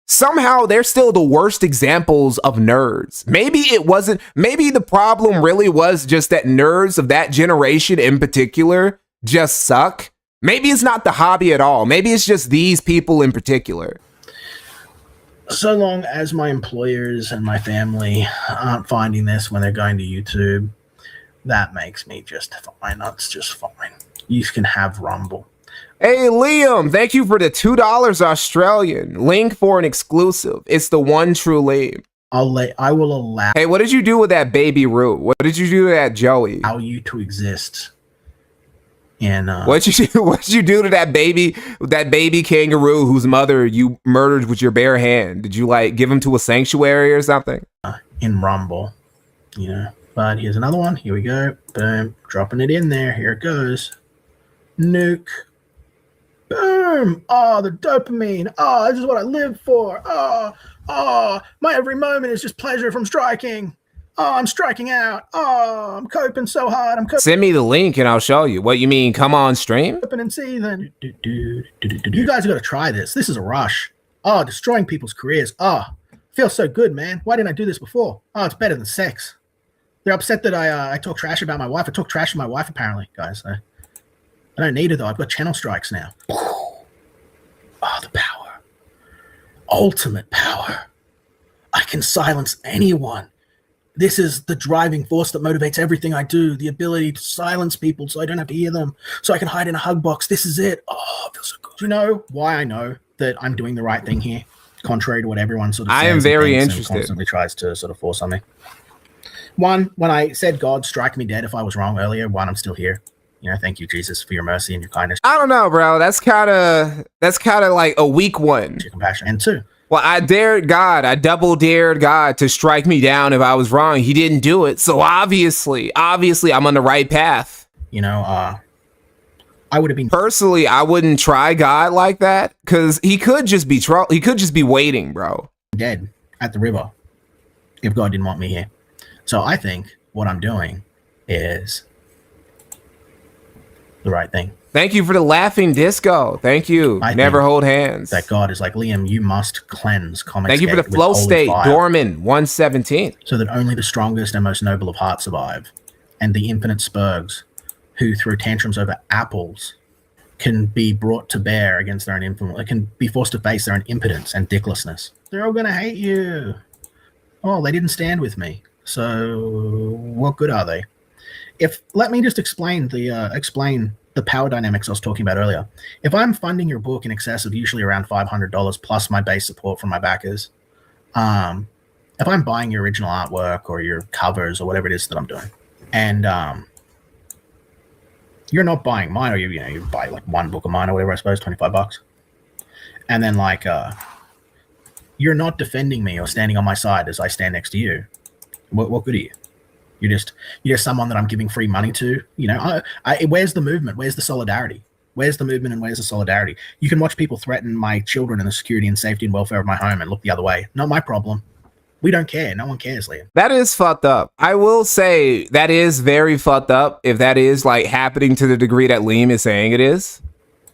Somehow they're still the worst examples of nerds. Maybe it wasn't, maybe the problem really was just that nerds of that generation in particular just suck. Maybe it's not the hobby at all. Maybe it's just these people in particular. So long as my employers and my family aren't finding this when they're going to YouTube, that makes me just fine. That's just fine. You can have Rumble. Hey, Liam, thank you for the $2 Australian. Link for an exclusive. It's the one true Leem. I will allow. Hey, what did you do with that baby Root? What did you do to that Joey? Allow you to exist. And what'd you do to that baby kangaroo whose mother you murdered with your bare hand? Did you like give him to a sanctuary or something? In Rumble, you know. But here's another one. Here we go. Boom. Dropping it in there. Here it goes. Nuke. Boom. Oh, the dopamine. Oh, this is what I live for. Oh, my every moment is just pleasure from striking. Oh, I'm striking out. Oh, I'm coping so hard. Send me the link and I'll show you. What you mean? Come on stream? Coping and seething. You guys got to try this. This is a rush. Oh, destroying people's careers. Oh, feels so good, man. Why didn't I do this before? Oh, it's better than sex. They're upset that I talk trash about my wife. I talk trash to my wife, apparently, guys. I don't need it, though. I've got channel strikes now. Oh, the power. Ultimate power. I can silence anyone. This is the driving force that motivates everything I do. The ability to silence people so I don't have to hear them. So I can hide in a hug box. This is it. Oh, it feels so good. You know why I know that I'm doing the right thing here? Contrary to what everyone sort of says. I am very interested. And constantly tries to sort of force something. One, when I said God strike me dead if I was wrong earlier, one, I'm still here. You know, thank you, Jesus, for your mercy and your kindness. I don't know, bro. That's kind of like a weak one. Your compassion. And two, well, I double dared God to strike me down if I was wrong. He didn't do it. So obviously I'm on the right path. You know, I would have been personally, I wouldn't try God like that because he could just be waiting, bro. Dead at the river if God didn't want me here. So I think what I'm doing is the right thing. Thank you for the laughing disco. Thank you. Never hold hands. That God is like, Liam, you must cleanse Commentsgate. Thank you for the flow state, Dorman 117. So that only the strongest and most noble of heart survive. And the infinite spurgs who throw tantrums over apples can be brought to bear against their own influence. They can be forced to face their own impotence and dicklessness. They're all going to hate you. Oh, they didn't stand with me. So what good are they? Let me just explain the power dynamics I was talking about earlier. If I'm funding your book in excess of usually around $500 plus my base support from my backers, if I'm buying your original artwork or your covers or whatever it is that I'm doing, and you're not buying mine, or you buy like one book of mine or whatever, I suppose, $25, and then like you're not defending me or standing on my side as I stand next to you, what good are you? You're just someone that I'm giving free money to. You know, where's the movement? Where's the solidarity? Where's the movement and where's the solidarity? You can watch people threaten my children and the security and safety and welfare of my home and look the other way. Not my problem. We don't care. No one cares, Liam. That is fucked up. I will say that is very fucked up if that is like happening to the degree that Leem is saying it is.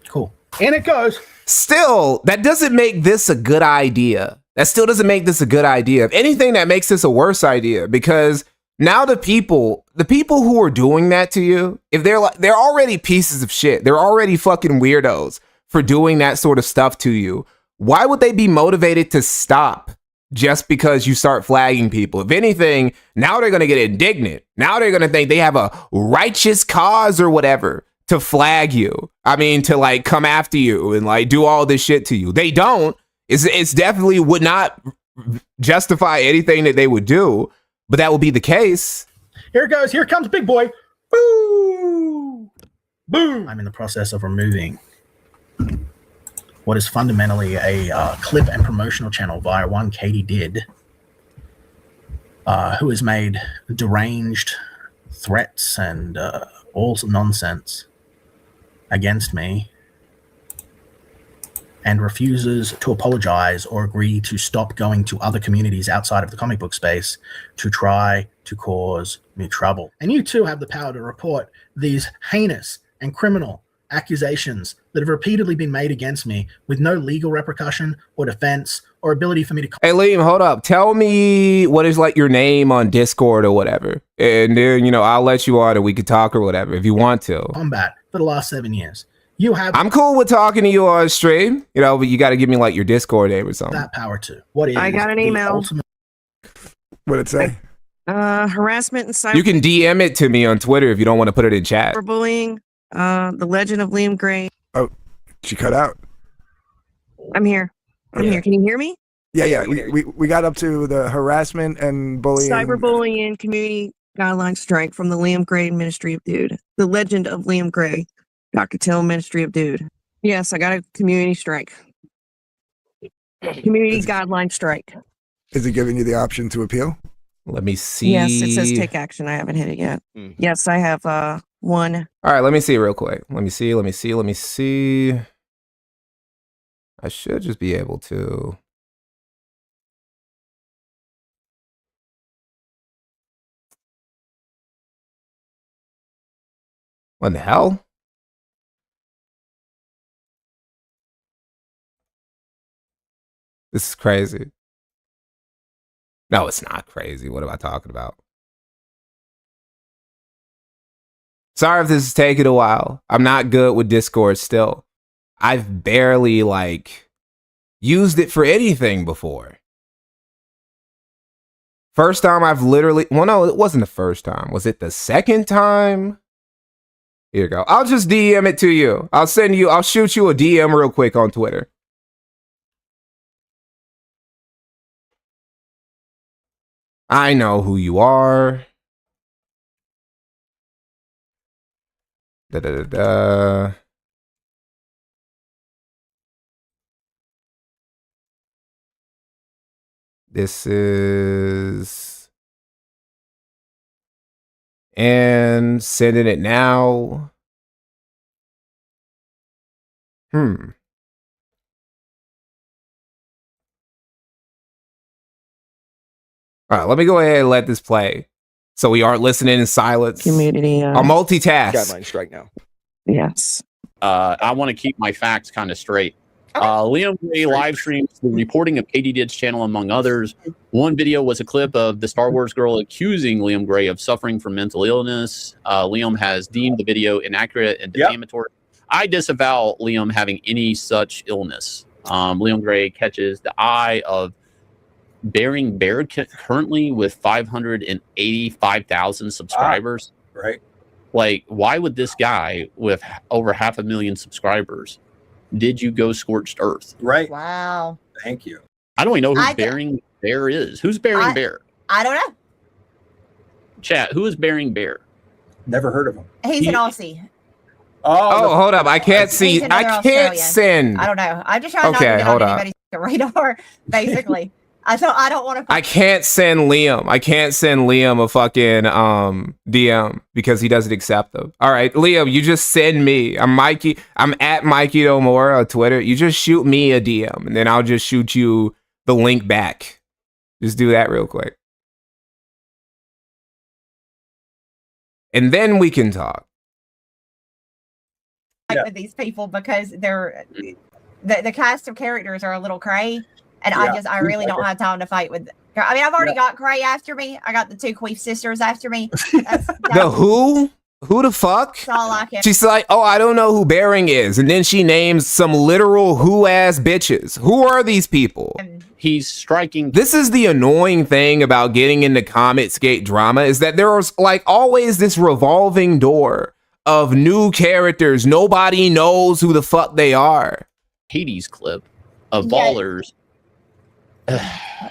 Cool. In it goes. Still, that doesn't make this a good idea. That still doesn't make this a good idea. If anything, that makes this a worse idea, because now the people who are doing that to you, if they're already pieces of shit, they're already fucking weirdos for doing that sort of stuff to you. Why would they be motivated to stop just because you start flagging people? If anything, now they're going to get indignant. Now they're going to think they have a righteous cause or whatever to flag you. I mean, to like come after you and like do all this shit to you. They don't. It's definitely would not justify anything that they would do, but that would be the case. Here it goes. Here comes big boy. Boo! Boom! I'm in the process of removing what is fundamentally a clip and promotional channel via one Katie Did, who has made deranged threats and all nonsense against me, and refuses to apologize or agree to stop going to other communities outside of the comic book space to try to cause me trouble. And you too have the power to report these heinous and criminal accusations that have repeatedly been made against me with no legal repercussion or defense or ability for me to... Hey, Liam, hold up. Tell me what is like your name on Discord or whatever. And then, you know, I'll let you on and we can talk or whatever if you want to. ...combat for the last 7 years. You have... I'm cool with talking to you on stream, you know, but you got to give me like your Discord name or something. ...that power too. What is... I got an email. Ultimate... What'd it say? Harassment and cyber... You can DM it to me on Twitter if you don't want to put it in chat. ...bullying, the legend of Leem Gray. Oh, she cut out. I'm here. I'm here. Can you hear me? Yeah. We got up to the harassment and bullying. Cyberbullying and community guideline strike from the Liam Gray Ministry of Dude. The legend of Liam Gray. Dr. Till Ministry of Dude. Yes, I got a community strike. Community guideline strike. Is it giving you the option to appeal? Let me see. Yes, it says take action. I haven't hit it yet. Yes, I have one. All right, let me see real quick. Let me see. I should just be able to. What the hell? This is crazy. No, it's not crazy. What am I talking about? Sorry if this is taking a while. I'm not good with Discord still. I've barely like used it for anything before. First time I've literally, well, no, it wasn't the first time. Was it the second time? Here you go. I'll just DM it to you. I'll shoot you a DM real quick on Twitter. I know who you are. This is... And sending it now. All right, let me go ahead and let this play, so we aren't listening in silence. Community. I'll multitask. Guideline strike now. Yes. I want to keep my facts kind of straight. Liam Gray live streams the reporting of Katie Did's channel, among others. One video was a clip of the Star Wars girl accusing Liam Gray of suffering from mental illness. Liam has deemed the video inaccurate and defamatory. I disavow Liam having any such illness. Liam Gray catches the eye of Bearing Bear currently with 585,000 subscribers. Right. Like, why would this guy with over 500,000 subscribers, did you go scorched earth? Right. Wow. Thank you. I don't even know who Bearing Bear is. Who's Bearing Bear? I don't know. Chat, who is Bearing Bear? Never heard of him. He's an Aussie. Oh, hold up. I can't see. I can't send. I don't know. I'm just trying not to get on anybody's radar, basically. I don't want to. I can't send Liam. I can't send Liam a fucking DM because he doesn't accept them. All right, Liam, you just send me. I'm Mikey. I'm at MikeyNohMore on Twitter. You just shoot me a DM, and then I'll just shoot you the link back. Just do that real quick, and then we can talk. With these people because they're the cast of characters are a little cray. And I really don't have time to fight with. I mean, I've already got Cray after me. I got the two Queef sisters after me. The who? Who the fuck? That's all I can. She's like, oh, I don't know who Bearing is. And then she names some literal who-ass bitches. Who are these people? He's striking. This is the annoying thing about getting into Comicsgate drama is that there's like always this revolving door of new characters. Nobody knows who the fuck they are. Hades clip of Ballers.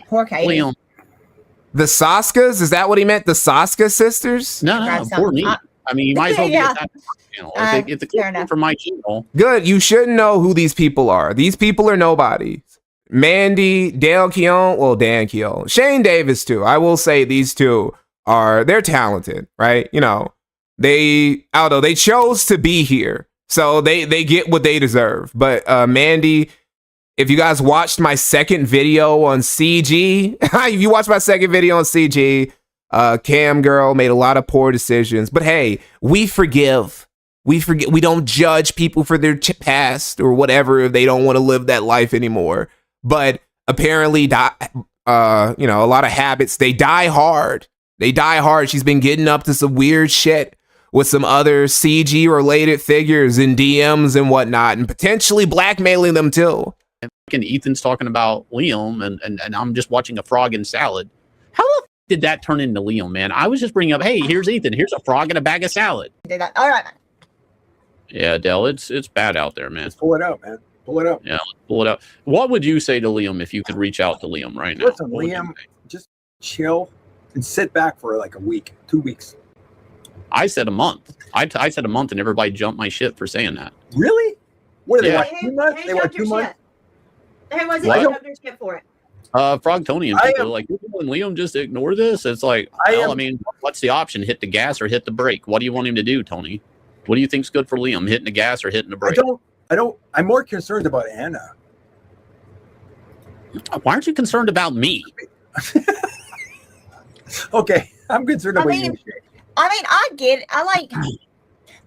Poor Katie. Liam. The Saskas? Is that what he meant? The Saska sisters? No, poor me. I mean, you might as well get that channel. If the clip from my channel. Good. You shouldn't know who these people are. These people are nobody. Mandy, Dale Keown, well, Dan Keown, Shane Davis too. I will say these two they're talented, right? You know, although they chose to be here, so they get what they deserve. But Mandy, if you guys watched my second video on CG, if you watched my second video on CG, Cam Girl made a lot of poor decisions. But hey, we forgive. We forget. We don't judge people for their past or whatever if they don't want to live that life anymore. But apparently, you know, a lot of habits. They die hard. They die hard. She's been getting up to some weird shit with some other CG related figures in DMs and whatnot, and potentially blackmailing them too. And Ethan's talking about Liam, and I'm just watching a frog and salad. How the f did that turn into Liam, man? I was just bringing up, hey, here's Ethan. Here's a frog and a bag of salad. Do that. All right, man. Yeah, Dell, it's bad out there, man. Let's pull it out, man. Pull it out. Yeah, let's pull it out. What would you say to Liam if you could reach out to Liam right now? Listen, Liam, just chill and sit back for like a week, 2 weeks. I said a month. I said a month, and everybody jumped my shit for saying that. Really? What are they, Yeah. like 2 months? They want 2 months? Who was it? What? Jumped your shit for it. Frog Tony and people are like, you and Liam just ignore this. It's like, I mean, what's the option? Hit the gas or hit the brake? What do you want him to do, Tony? What do you think's good for Liam? Hitting the gas or hitting the brake? I'm more concerned about Anna. Why aren't you concerned about me? Okay, I'm concerned about you. I get it.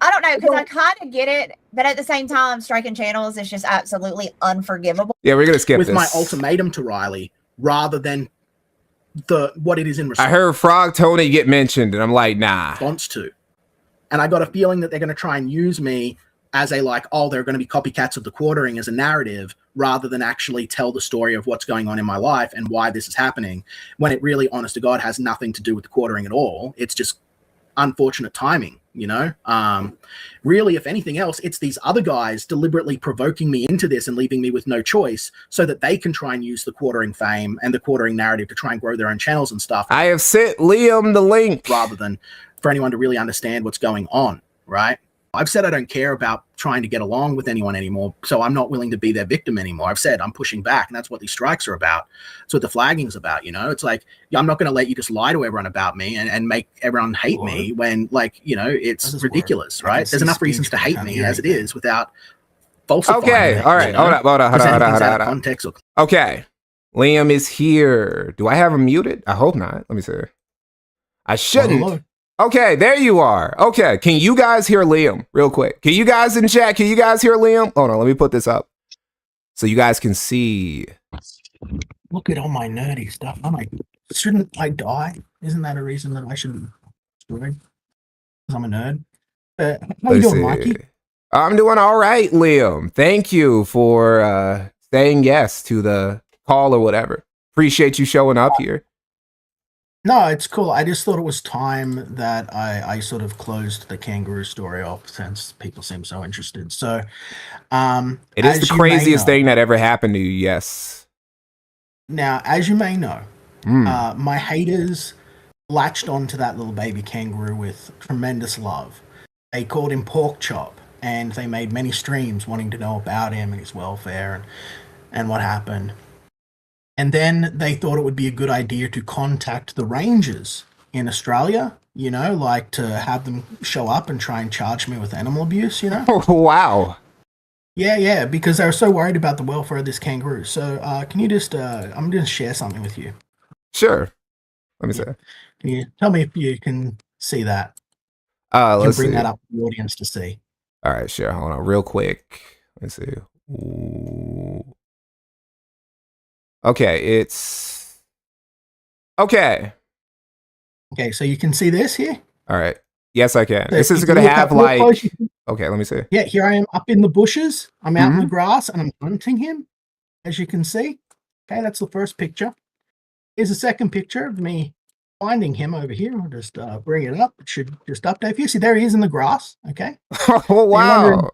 I don't know, because I kind of get it, but at the same time, striking channels is just absolutely unforgivable. Yeah, we're gonna skip with this. my ultimatum to Riley rather than what it is in response. I heard Frog Tony get mentioned, and I'm like, nah. Response to, and I got a feeling that they're going to try and use me as a they're going to be copycats of the quartering as a narrative rather than actually tell the story of what's going on in my life and why this is happening, when it really, honest to God, has nothing to do with the quartering at all. It's just unfortunate timing, you know. Really, if anything else, it's these other guys deliberately provoking me into this and leaving me with no choice so that they can try and use the quartering fame and the quartering narrative to try and grow their own channels and stuff. I have sent Liam the link rather than for anyone to really understand what's going on, right? I've said I don't care about trying to get along with anyone anymore, so I'm not willing to be their victim anymore. I've said I'm pushing back, and that's what these strikes are about. That's what the flagging is about, you know? It's like, I'm not going to let you just lie to everyone about me and make everyone hate me when, it's ridiculous, right? There's enough reasons to hate me as it is without falsifying Okay, it, all right, hold on. Context or Okay, Liam is here. Do I have him muted? I hope not. Let me see. I shouldn't. Hello. Okay, there you are. Okay, can you guys hear Liam real quick? Can you guys in chat, can you guys hear Liam? Hold on, let me put this up so you guys can see. Look at all my nerdy stuff. Shouldn't I die? Isn't that a reason that I shouldn't destroy? Because I'm a nerd. How you doing, Mikey? I'm doing all right, Liam. Thank you for saying yes to the call or whatever. Appreciate you showing up here. No, it's cool. I just thought it was time that I sort of closed the kangaroo story off since people seem so interested. So, it is the craziest thing that ever happened to you. Yes. Now, as you may know, my haters latched onto that little baby kangaroo with tremendous love. They called him Pork Chop, and they made many streams wanting to know about him and his welfare and what happened. And then they thought it would be a good idea to contact the rangers in Australia, you know, like to have them show up and try and charge me with animal abuse, you know? Wow. Yeah, because they were so worried about the welfare of this kangaroo. So can you just, I'm going to share something with you. Sure. Let me see. Can you tell me if you can see that? Let's bring see. that up for the audience to see. All right, sure. Hold on real quick. Let's see. Ooh. Okay, it's... Okay. Okay, so you can see this here? All right. Yes, I can. So this is if going you to look have up real like... close, you can- Okay, let me see. Yeah, here I am up in the bushes. I'm out in the grass and I'm hunting him, as you can see. Okay, that's the first picture. Here's a second picture of me finding him over here. I'll just bring it up. It should just update for you. See, there he is in the grass. Okay. Oh, wow.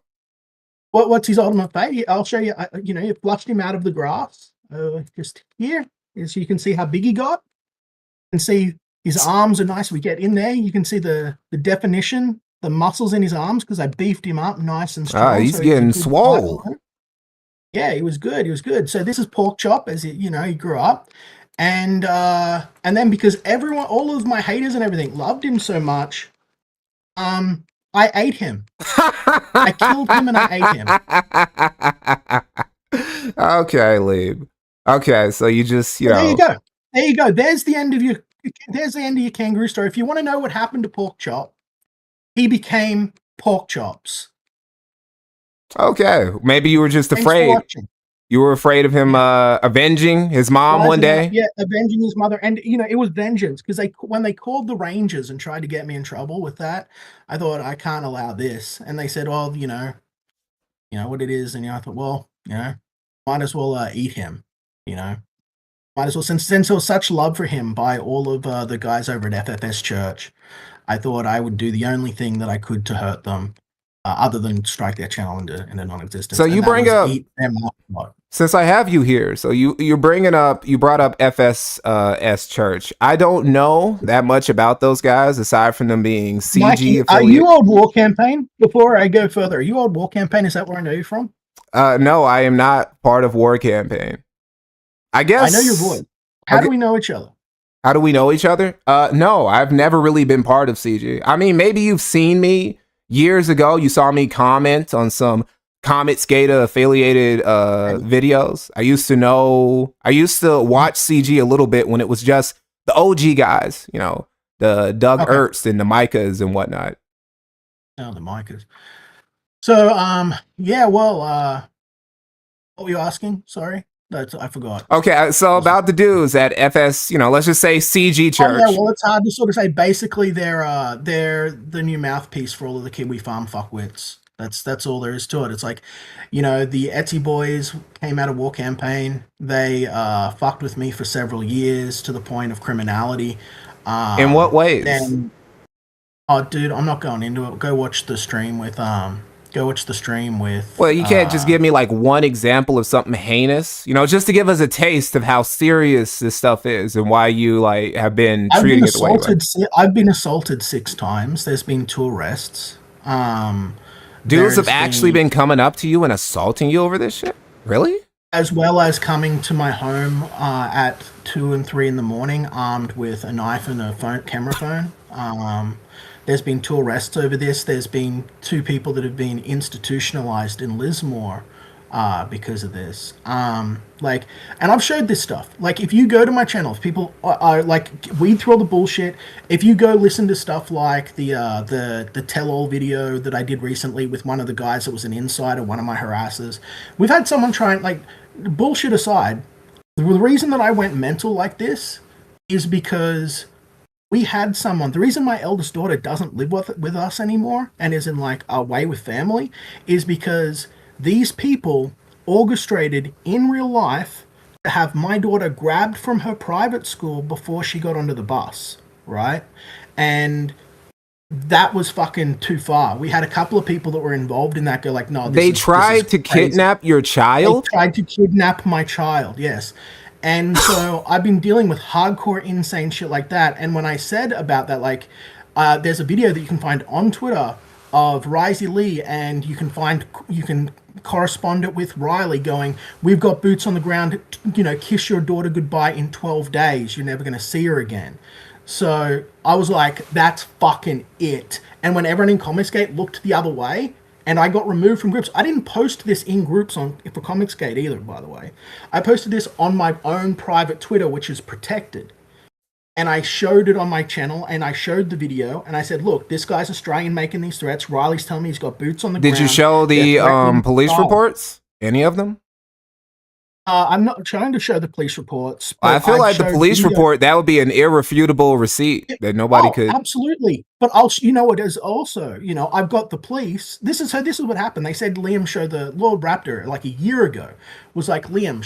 What's his ultimate fate? I'll show you. You know, you flushed him out of the grass. Just here, as you can see how big he got. You can see his arms are nice. We get in there. You can see the definition, the muscles in his arms, because I beefed him up nice and strong. He's so getting swole. Yeah, he was good. He was good. So this is Pork Chop, as he grew up, and then because all of my haters and everything loved him so much, I ate him. I killed him and I ate him. Okay, Leem. Okay, so you just, you know. There you go. There you go. There's the end of your kangaroo story. If you want to know what happened to Pork Chop, he became Pork Chops. Okay, maybe you were just afraid. You were afraid of him avenging his mom one day? Yeah, avenging his mother. And, you know, it was vengeance because when they called the Rangers and tried to get me in trouble with that, I thought, I can't allow this. And they said, well, you know what it is. And, I thought, well, might as well eat him, might as well, since there was such love for him by all of the guys over at FFS Church, I thought I would do the only thing that I could to hurt them. Other than strike their channel into non-existence. So you bring up, since I have you here, so you brought up FSS Church. I don't know that much about those guys aside from them being CG Mikey, affiliate. are you old War Campaign? Before I go further, are you old War Campaign? Is that where I know you from? No, I am not part of War Campaign. I guess I know your voice. How do we know each other? How do we know each other? No, I've never really been part of CG. I mean, maybe you've seen me. Years ago, you saw me comment on some Comet Skater affiliated videos. I used to watch CG a little bit when it was just the OG guys, the Doug Ertz and the Micahs and whatnot. Oh, the Micahs. So, yeah, well, what were you asking? Sorry. I forgot. Okay, so about the dudes at FS, let's just say CG Church. Oh, yeah, well, it's hard to sort of say. Basically, they're the new mouthpiece for all of the Kiwi farm fuckwits. That's all there is to it. It's like, the Etsy boys came out of War Campaign. They fucked with me for several years to the point of criminality. In what ways? Oh, dude, I'm not going into it. Go watch the stream with Well, you can't just give me like one example of something heinous, just to give us a taste of how serious this stuff is and why you have been treating it the way you are. I've been assaulted 6 times. There's been 2 arrests. Dudes have actually been coming up to you and assaulting you over this shit? Really? As well as coming to my home at 2 and 3 in the morning armed with a knife and a camera phone. There's been 2 arrests over this. There's been 2 people that have been institutionalized in Lismore because of this. And I've showed this stuff. Like, if you go to my channel, if people are weed through all the bullshit, if you go listen to stuff like the tell-all video that I did recently with one of the guys that was an insider, one of my harassers, we've had someone try and, bullshit aside, the reason that I went mental like this is because we had someone. The reason my eldest daughter doesn't live with us anymore and is in away with family is because these people orchestrated in real life to have my daughter grabbed from her private school before she got onto the bus, right? And that was fucking too far. We had a couple of people that were involved in that go no, they tried to kidnap your child? They tried to kidnap my child, yes. And so I've been dealing with hardcore insane shit like that. And when I said about that, there's a video that you can find on Twitter of Risey Lee, and you can correspond it with Riley going, we've got boots on the ground, kiss your daughter goodbye in 12 days. You're never going to see her again. So I was like, that's fucking it. And when everyone in Comicsgate looked the other way, and I got removed from groups, I didn't post this in groups for Comicsgate either, by the way. I posted this on my own private Twitter, which is protected. And I showed it on my channel, and I showed the video, and I said, look, this guy's Australian making these threats. Riley's telling me he's got boots on the ground. Did you show the police reports? Any of them? I'm not trying to show the police reports. I feel like the police report, that would be an irrefutable receipt that nobody could. Absolutely. But it is also, I've got the police. This is what happened. They said Liam showed the Lord Raptor like a year ago was like, Liam,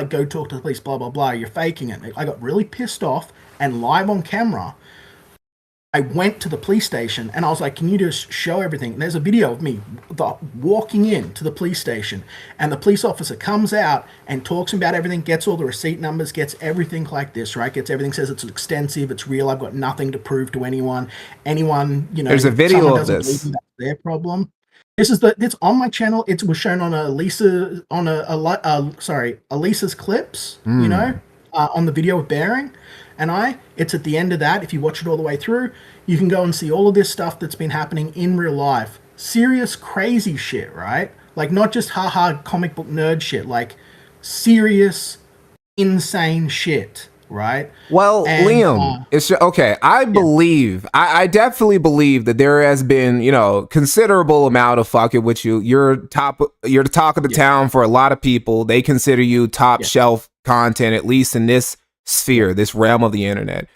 go talk to the police, blah, blah, blah. You're faking it. I got really pissed off, and live on camera, I went to the police station and I was like, can you just show everything? And there's a video of me walking into the police station, and the police officer comes out and talks about everything, gets all the receipt numbers, gets everything like this, right? Gets everything, says it's extensive, it's real, I've got nothing to prove to anyone. There's a video of this. That's their problem. It's on my channel. It was shown on Elisa's clips, on the video of Bearing. And it's at the end of that. If you watch it all the way through, you can go and see all of this stuff that's been happening in real life. Serious, crazy shit, right? Like, not just haha comic book nerd shit, like serious, insane shit, right? Well, Liam, it's okay. I definitely believe that there has been, considerable amount of fucking with you. You're the talk of the town for a lot of people. They consider you top shelf content, at least in this sphere, this realm of the internet.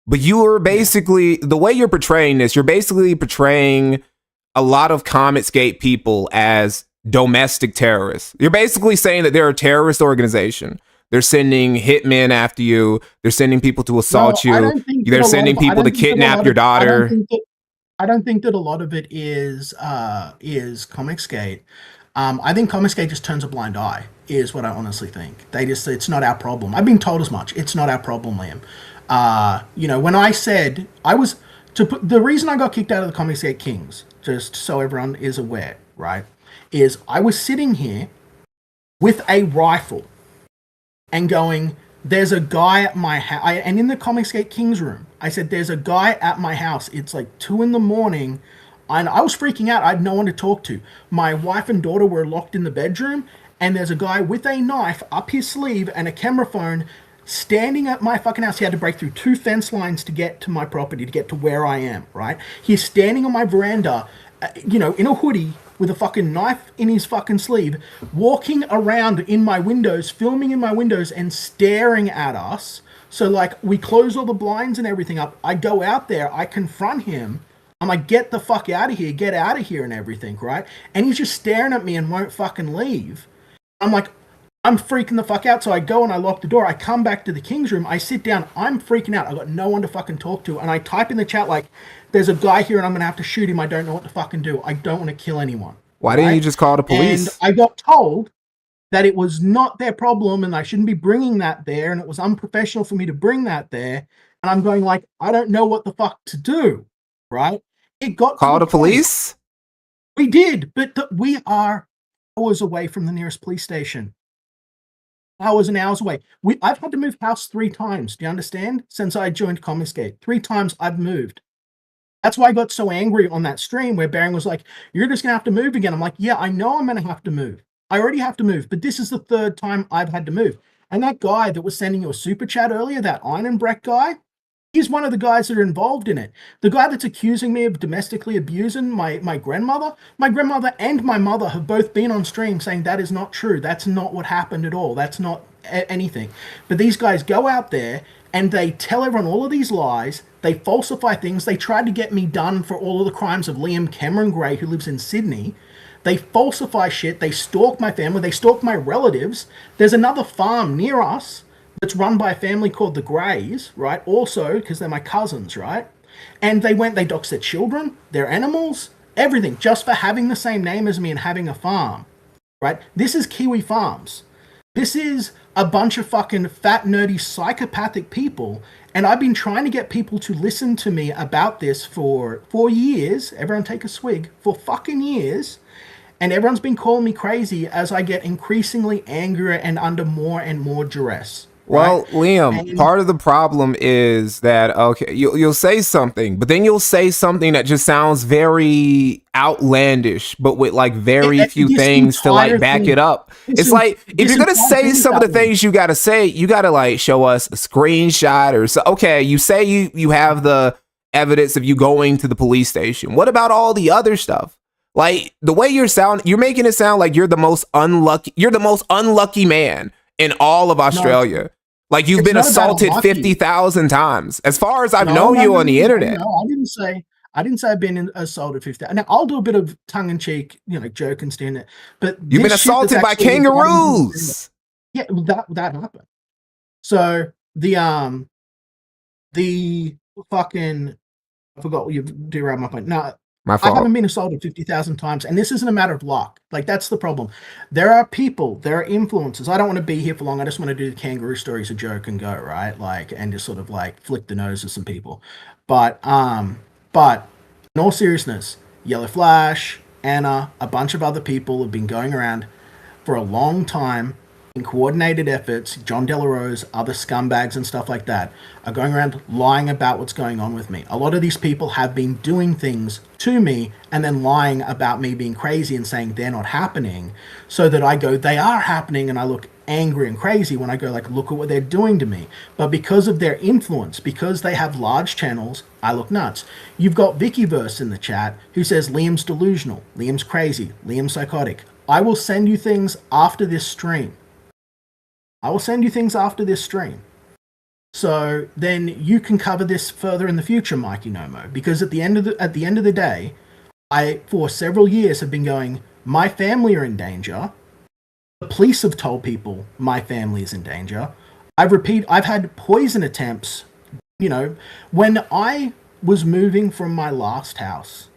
But you are basically, the way you're portraying this, you're basically portraying a lot of Comicsgate people as domestic terrorists. You're basically saying that they're a terrorist organization. They're sending hitmen after you. They're sending people to assault you. They're sending people to kidnap your daughter. I don't think that a lot of it is Comicsgate. I think Comicsgate just turns a blind eye, is what I honestly think. It's not our problem. I've been told as much. It's not our problem, Liam. When I said the reason I got kicked out of the Comicsgate Kings, just so everyone is aware, right, is I was sitting here with a rifle and going, there's a guy at my house. And in the Comicsgate Kings room, I said, there's a guy at my house. It's like 2 a.m. And I was freaking out. I had no one to talk to. My wife and daughter were locked in the bedroom, and there's a guy with a knife up his sleeve and a camera phone standing at my fucking house. He had to break through 2 fence lines to get to my property, to get to where I am, right? He's standing on my veranda, in a hoodie with a fucking knife in his fucking sleeve, walking around in my windows, filming in my windows and staring at us. So, like, we close all the blinds and everything up. I go out there, I confront him. I'm like, get the fuck out of here, get out of here and everything, right? And he's just staring at me and won't fucking leave. I'm like, I'm freaking the fuck out. So I go and I lock the door. I come back to the King's room. I sit down. I'm freaking out. I got no one to fucking talk to. And I type in the chat like, there's a guy here and I'm going to have to shoot him. I don't know what to fucking do. I don't want to kill anyone. Why didn't you just call the police? And I got told that it was not their problem and I shouldn't be bringing that there. And it was unprofessional for me to bring that there. And I'm going like, I don't know what the fuck to do. Right? It got call the police. We did, but we are hours away from the nearest police station. Hours and hours away. I've had to move house 3 times. Do you understand? Since I joined Comicsgate, 3 times I've moved. That's why I got so angry on that stream where Baron was like, "You're just gonna have to move again." I'm like, "Yeah, I know I'm gonna have to move. I already have to move, but this is the 3rd time I've had to move." And that guy that was sending you a super chat earlier, that Einenbrecht guy. He's one of the guys that are involved in it. The guy that's accusing me of domestically abusing my grandmother and my mother have both been on stream saying that is not true. That's not what happened at all. That's not anything. But these guys go out there and they tell everyone all of these lies. They falsify things. They tried to get me done for all of the crimes of Liam Cameron Gray, who lives in Sydney. They falsify shit. They stalk my family. They stalk my relatives. There's another farm near us that's run by a family called the Greys, right? Also, because they're my cousins, right? And they doxed their children, their animals, everything, just for having the same name as me and having a farm, right? This is Kiwi Farms. This is a bunch of fucking fat, nerdy, psychopathic people. And I've been trying to get people to listen to me about this for 4 years. Everyone take a swig. For fucking years. And everyone's been calling me crazy as I get increasingly angrier and under more and more duress. Well, right? Liam, part of the problem is that, okay, you'll say something, but then you'll say something that just sounds very outlandish, but with like very few things to like back it up. It's like, if you're going to say some of the things you got to say, you got to like show us a screenshot or so. Okay, you say you have the evidence of you going to the police station. What about all the other stuff? Like the way you're making it sound like you're the most unlucky man in all of Australia. No. Like you've been assaulted 50,000 times. As far as I've known you on the internet. No, I didn't say I've been assaulted 50. Now I'll do a bit of tongue in cheek, joke and stand it. But you've been assaulted by kangaroos. Yeah, that happened. So the fucking I forgot what you derailed my point. No, my fault. I haven't been assaulted 50,000 times, and this isn't a matter of luck. Like, that's the problem. There are people, there are influencers. I don't want to be here for long. I just want to do the kangaroo story as a joke and go, right? Like, and just sort of like flick the nose of some people. But in all seriousness, Yellow Flash, Anna, a bunch of other people have been going around for a long time in coordinated efforts. John Delarose, other scumbags and stuff like that are going around lying about what's going on with me. A lot of these people have been doing things to me and then lying about me being crazy and saying they're not happening, so that I go, they are happening, and I look angry and crazy when I go, like, look at what they're doing to me. But because of their influence, because they have large channels, I look nuts. You've got Vickyverse in the chat who says Liam's delusional, Liam's crazy, Liam's psychotic. I will send you things after this stream. So then you can cover this further in the future, MikeyNohMore, because at the end of the day, I for several years have been going, my family are in danger. The police have told people my family is in danger. I've had poison attempts. When I was moving from my last house,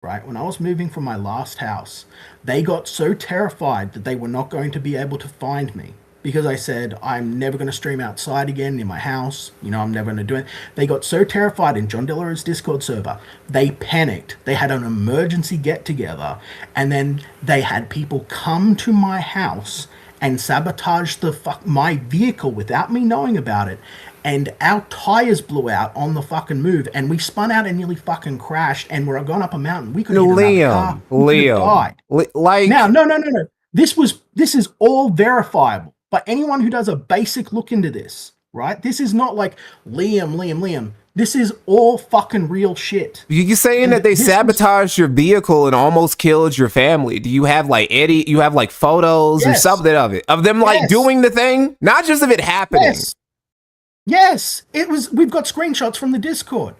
right? When I was moving from my last house, they got so terrified that they were not going to be able to find me. Because I said, I'm never going to stream outside again in my house. I'm never going to do it. They got so terrified in John Delaro's Discord server, they panicked. They had an emergency get-together, and then they had people come to my house and sabotage my vehicle without me knowing about it. And our tires blew out on the fucking move, and we spun out and nearly fucking crashed, and we're going up a mountain. We could have died. Now, no. This is all verifiable. But anyone who does a basic look into this, right? This is not like Liam. This is all fucking real shit. You saying that they sabotaged your vehicle and almost killed your family? Do you have like you have like photos or something of them like doing the thing? Not just of it happening. Yes. We've got screenshots from the Discord.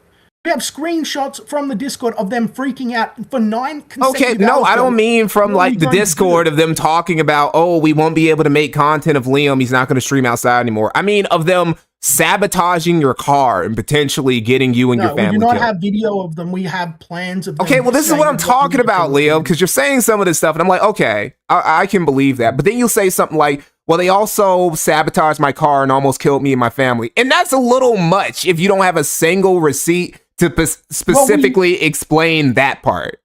We have screenshots from the Discord of them freaking out for 9 consecutive hours. No, I don't mean from like the Discord of them talking about, oh, we won't be able to make content of Liam. He's not going to stream outside anymore. I mean of them sabotaging your car and potentially getting you and your family killed. We do not have video of them. We have plans of them. Okay, well, this is what I'm talking about, Leo, because you're saying some of this stuff, and I'm like, okay, I can believe that. But then you'll say something like, well, they also sabotaged my car and almost killed me and my family. And that's a little much if you don't have a single receipt to specifically explain that part.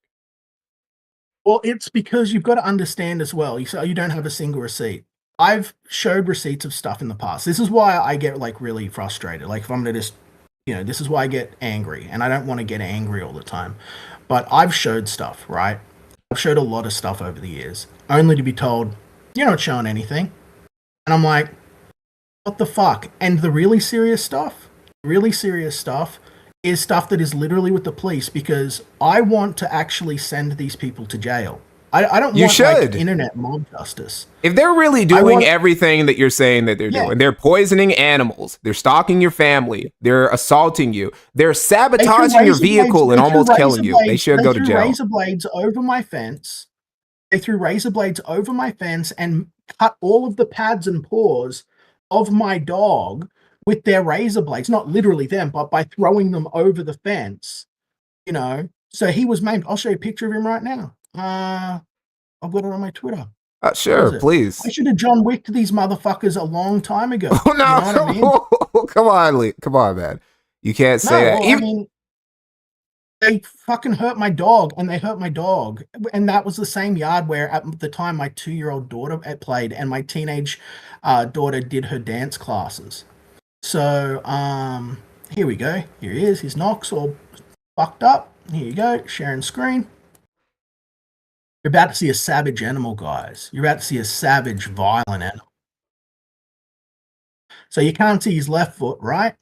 Well, it's because you've got to understand as well. You don't have a single receipt. I've showed receipts of stuff in the past. This is why I get like really frustrated. Like if I'm going to just, this is why I get angry, and I don't want to get angry all the time. But I've showed stuff, right? I've showed a lot of stuff over the years, only to be told, you're not showing anything. And I'm like, what the fuck? And the really serious stuff is stuff that is literally with the police, because I want to actually send these people to jail. I don't want like internet mob justice. If they're really doing everything that you're saying that they're doing, they're poisoning animals, they're stalking your family, they're assaulting you, they're sabotaging your vehicle and almost killing you. They should go to jail. They threw razor blades over my fence. They threw razor blades over my fence and cut all of the pads and paws of my dog with their razor blades. Not literally them, but by throwing them over the fence. So he was maimed. I'll show you a picture of him right now. I've got it on my Twitter. Sure, please. I should have John Wicked these motherfuckers a long time ago. Oh, no. You know what I mean? Come on, Lee. Come on, man. You can't say that. Well, I mean, they fucking hurt my dog, and they hurt my dog. And that was the same yard where at the time my 2-year-old daughter played, and my teenage daughter did her dance classes. So, here we go. Here he is. His knock's all fucked up. Here you go. Sharing screen. You're about to see a savage animal, guys. You're about to see a savage, violent animal. So you can't see his left foot, right?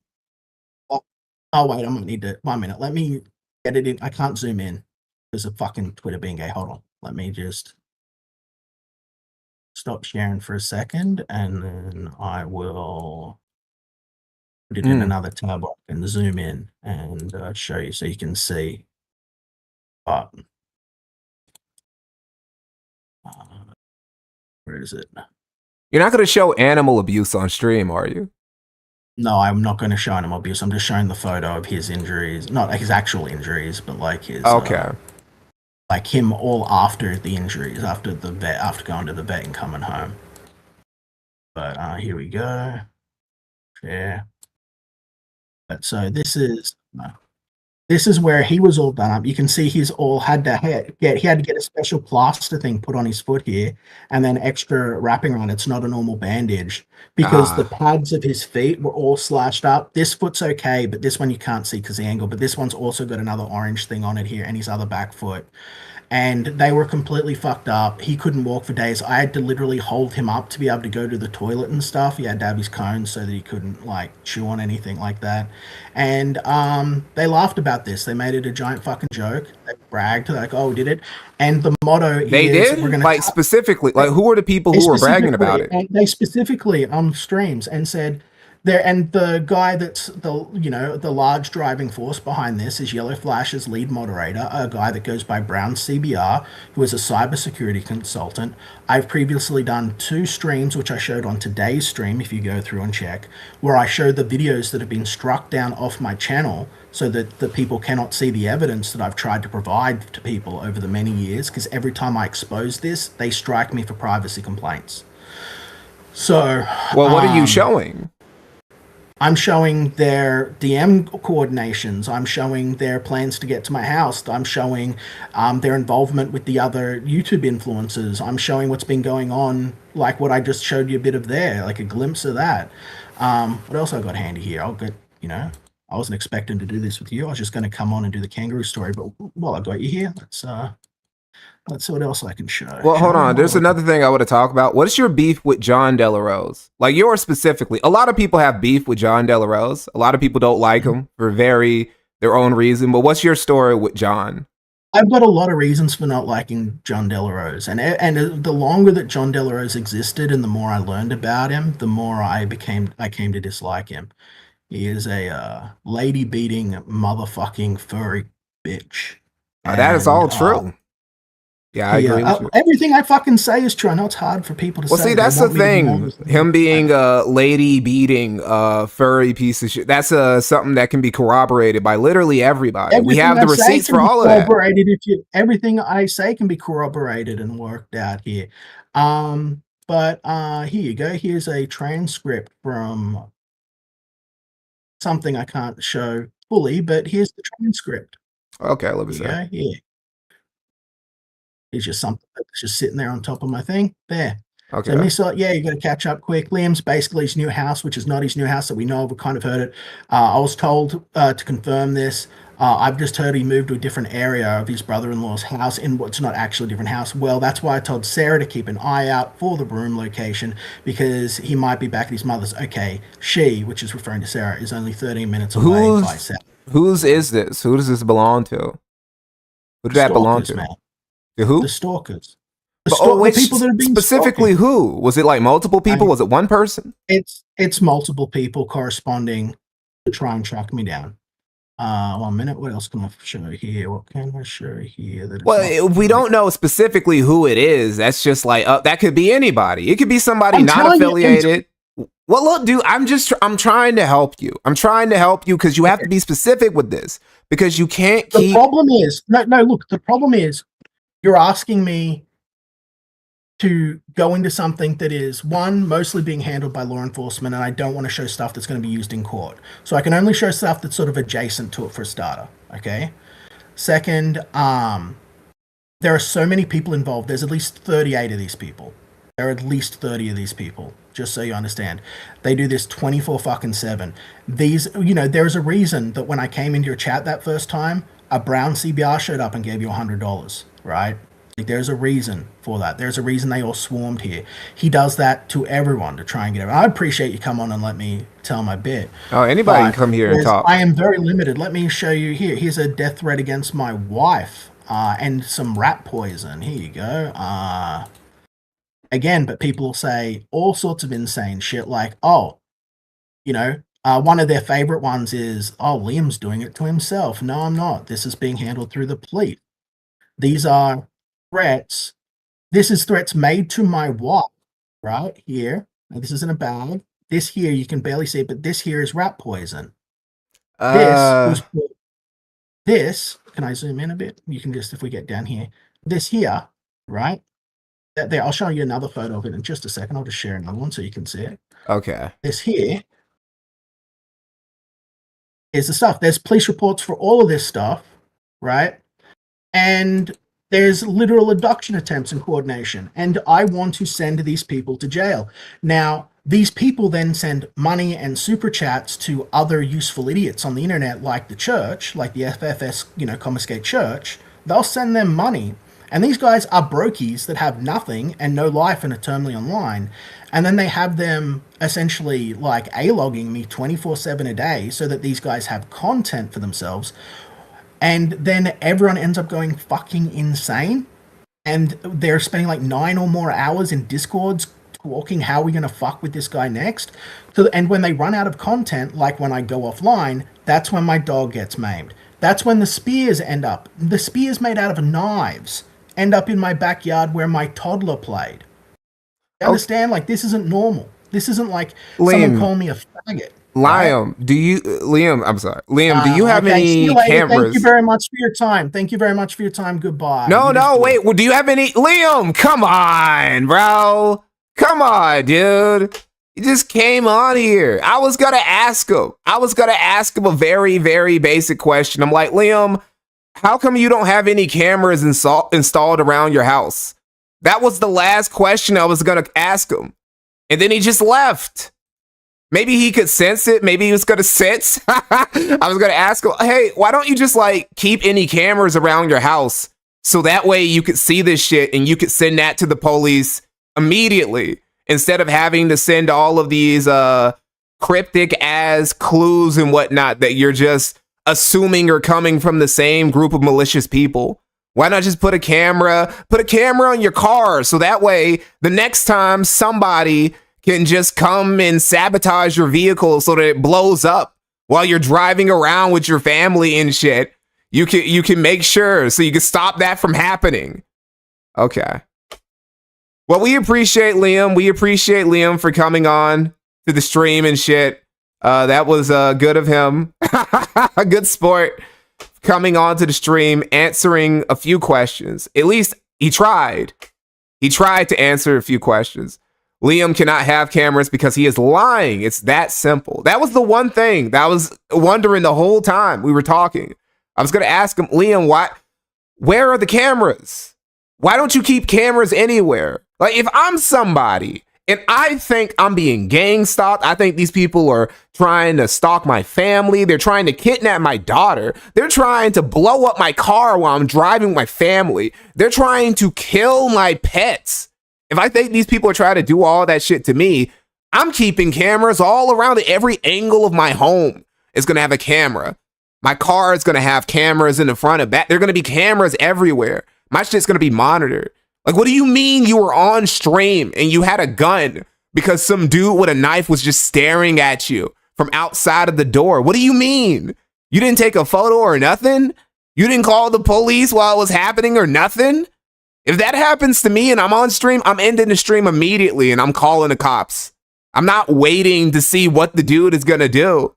Oh wait, I might need to. 1 minute. Let me get it in. I can't zoom in. There's a fucking Twitter being gay. Hold on. Let me just stop sharing for a second, and then I will put it in another tab and zoom in and show you so you can see. Where is it? You're not going to show animal abuse on stream, are you? No, I'm not going to show animal abuse. I'm just showing the photo of his injuries, not his actual injuries, but like his. Okay. Like him all after the injuries, after the vet, after going to the vet and coming home. But here we go. Yeah. But so this is where he was all done up. You can see he's all he had to get a special plaster thing put on his foot here, and then extra wrapping around. It's not a normal bandage because the pads of his feet were all slashed up. This foot's okay, but this one you can't see because the angle. But this one's also got another orange thing on it here, and his other back foot. And they were completely fucked up. He couldn't walk for days. I had to literally hold him up to be able to go to the toilet and stuff. He had to have his cones so that he couldn't like chew on anything like that. And they laughed about this. They made it a giant fucking joke. They bragged like, "Oh, we did it." And the motto they is, did like specifically like who were the people who were bragging about it? And they specifically on streams and said. There and the guy that's the large driving force behind this is Yellow Flash's lead moderator, a guy that goes by Brown CBR, who is a cybersecurity consultant. I've previously done 2 streams, which I showed on today's stream, if you go through and check, where I show the videos that have been struck down off my channel so that the people cannot see the evidence that I've tried to provide to people over the many years, because every time I expose this, they strike me for privacy complaints. So, well, what are you showing? I'm showing their DM coordinations. I'm showing their plans to get to my house. I'm showing their involvement with the other YouTube influencers. I'm showing what's been going on, like what I just showed you a bit of there, like a glimpse of that. What else I got handy here? I'll get, I wasn't expecting to do this with you. I was just going to come on and do the kangaroo story, but while I got you here, let's see what else I can show. Well, hold on. There's another thing I want to talk about. What is your beef with John Delarose? Like yours specifically. A lot of people have beef with John Delarose. A lot of people don't like him for their own reason. But what's your story with John? I've got a lot of reasons for not liking John Delarose. And the longer that John Delarose existed and the more I learned about him, the more I came to dislike him. He is a lady-beating, motherfucking furry bitch. That is all true. Yeah, I agree with you. Everything I fucking say is true. I know it's hard for people to say. Well, see, that's the thing. Him being a lady-beating, furry piece of shit, that's something that can be corroborated by literally everybody. We have the receipts for all of that. Everything I say can be corroborated and worked out here. But here you go. Here's a transcript from something I can't show fully, but here's the transcript. Okay, let me see. Yeah. It's just something that's just sitting there on top of my thing. There. Okay. So me thought, you got to catch up quick. Liam's basically his new house, which is not his new house that we know of. We kind of heard it. I was told to confirm this. I've just heard he moved to a different area of his brother-in-law's house in what's not actually a different house. Well, that's why I told Sarah to keep an eye out for the broom location because he might be back at his mother's. Okay, she, which is referring to Sarah, is only 13 minutes away by Sarah. Whose is this? Who does this belong to? Who did that belong to? Man. To who? The stalkers. The people that are being specifically stalking. Who? Was it like multiple people? Was it one person? It's multiple people corresponding to try and track me down. 1 minute. What else can I show here? What can I show here? If we don't know specifically who it is, that's just like that could be anybody. It could be somebody not affiliated. Well, look, dude, I'm trying to help you. I'm trying to help you because you have to be specific with this because you can't keep. The problem is, no. Look, the problem is. You're asking me to go into something that is, one, mostly being handled by law enforcement, and I don't want to show stuff that's going to be used in court. So I can only show stuff that's sort of adjacent to it for a starter, okay? Second, there are so many people involved. There's at least 38 of these people. There are at least 30 of these people, just so you understand. They do this 24/7. These, you know, there's a reason that when I came into your chat that first time, a brown CBR showed up and gave you $100, right? Like, there's a reason for that. There's a reason they all swarmed here. He does that to everyone to try and get everyone. I appreciate you come on and let me tell my bit. Oh, anybody can come here and talk. I am very limited. Let me show you here. Here's a death threat against my wife and some rat poison. Here you go. Again, but people will say all sorts of insane shit like, oh, you know, one of their favorite ones is, oh, Liam's doing it to himself. No, I'm not. This is being handled through the police. These are threats. This is threats made to my wife, right here. Now, this is in a bag. This here, you can barely see it, but this here is rat poison. This, can I zoom in a bit? You can just, if we get down here, this here, right? There, I'll show you another photo of it in just a second. I'll just share another one so you can see it. Okay. This here is the stuff. There's police reports for all of this stuff, right? And there's literal abduction attempts and coordination. And I want to send these people to jail. Now, these people then send money and super chats to other useful idiots on the internet, like the church, like the FFS, you know, Confiscate Church. They'll send them money. And these guys are brokies that have nothing and no life and are terminally online. And then they have them essentially like A-logging me 24/7 a day so that these guys have content for themselves. And then everyone ends up going fucking insane. And they're spending like 9 or more hours in Discords talking how we're going to fuck with this guy next. So, and when they run out of content, like when I go offline, that's when my dog gets maimed. That's when the spears end up. The spears made out of knives end up in my backyard where my toddler played. You understand? Like, this isn't normal. This isn't like someone calling me a faggot. Liam, Liam, I'm sorry. Liam, do you have any cameras? Thank you very much for your time. Thank you very much for your time. Goodbye. No, wait. Well, do you have any? Liam, come on, bro. Come on, dude. He just came on here. I was going to ask him. A very, very basic question. I'm like, Liam, how come you don't have any cameras installed around your house? That was the last question I was going to ask him. And then he just left. Maybe he could sense it. Maybe he was going to sense. I was going to ask him, hey, why don't you just like keep any cameras around your house? So that way you could see this shit and you could send that to the police immediately instead of having to send all of these cryptic ass clues and whatnot that you're just assuming are coming from the same group of malicious people. Why not just put a camera on your car so that way the next time somebody can just come and sabotage your vehicle so that it blows up while you're driving around with your family and shit. You can make sure so you can stop that from happening. Okay. Well, we appreciate Liam. We appreciate Liam for coming on to the stream and shit. That was good of him. A good sport coming on to the stream, answering a few questions. At least he tried. He tried to answer a few questions. Liam cannot have cameras because he is lying. It's that simple. That was the one thing that I was wondering the whole time we were talking. I was going to ask him, Liam, where are the cameras? Why don't you keep cameras anywhere? Like, if I'm somebody and I think I'm being gang stalked, I think these people are trying to stalk my family. They're trying to kidnap my daughter. They're trying to blow up my car while I'm driving my family. They're trying to kill my pets. If I think these people are trying to do all that shit to me, I'm keeping cameras all around it. Every angle of my home is going to have a camera. My car is going to have cameras in the front and back. There are going to be cameras everywhere. My shit's going to be monitored. Like, what do you mean you were on stream and you had a gun because some dude with a knife was just staring at you from outside of the door? What do you mean? You didn't take a photo or nothing? You didn't call the police while it was happening or nothing? If that happens to me and I'm on stream, I'm ending the stream immediately and I'm calling the cops. I'm not waiting to see what the dude is going to do.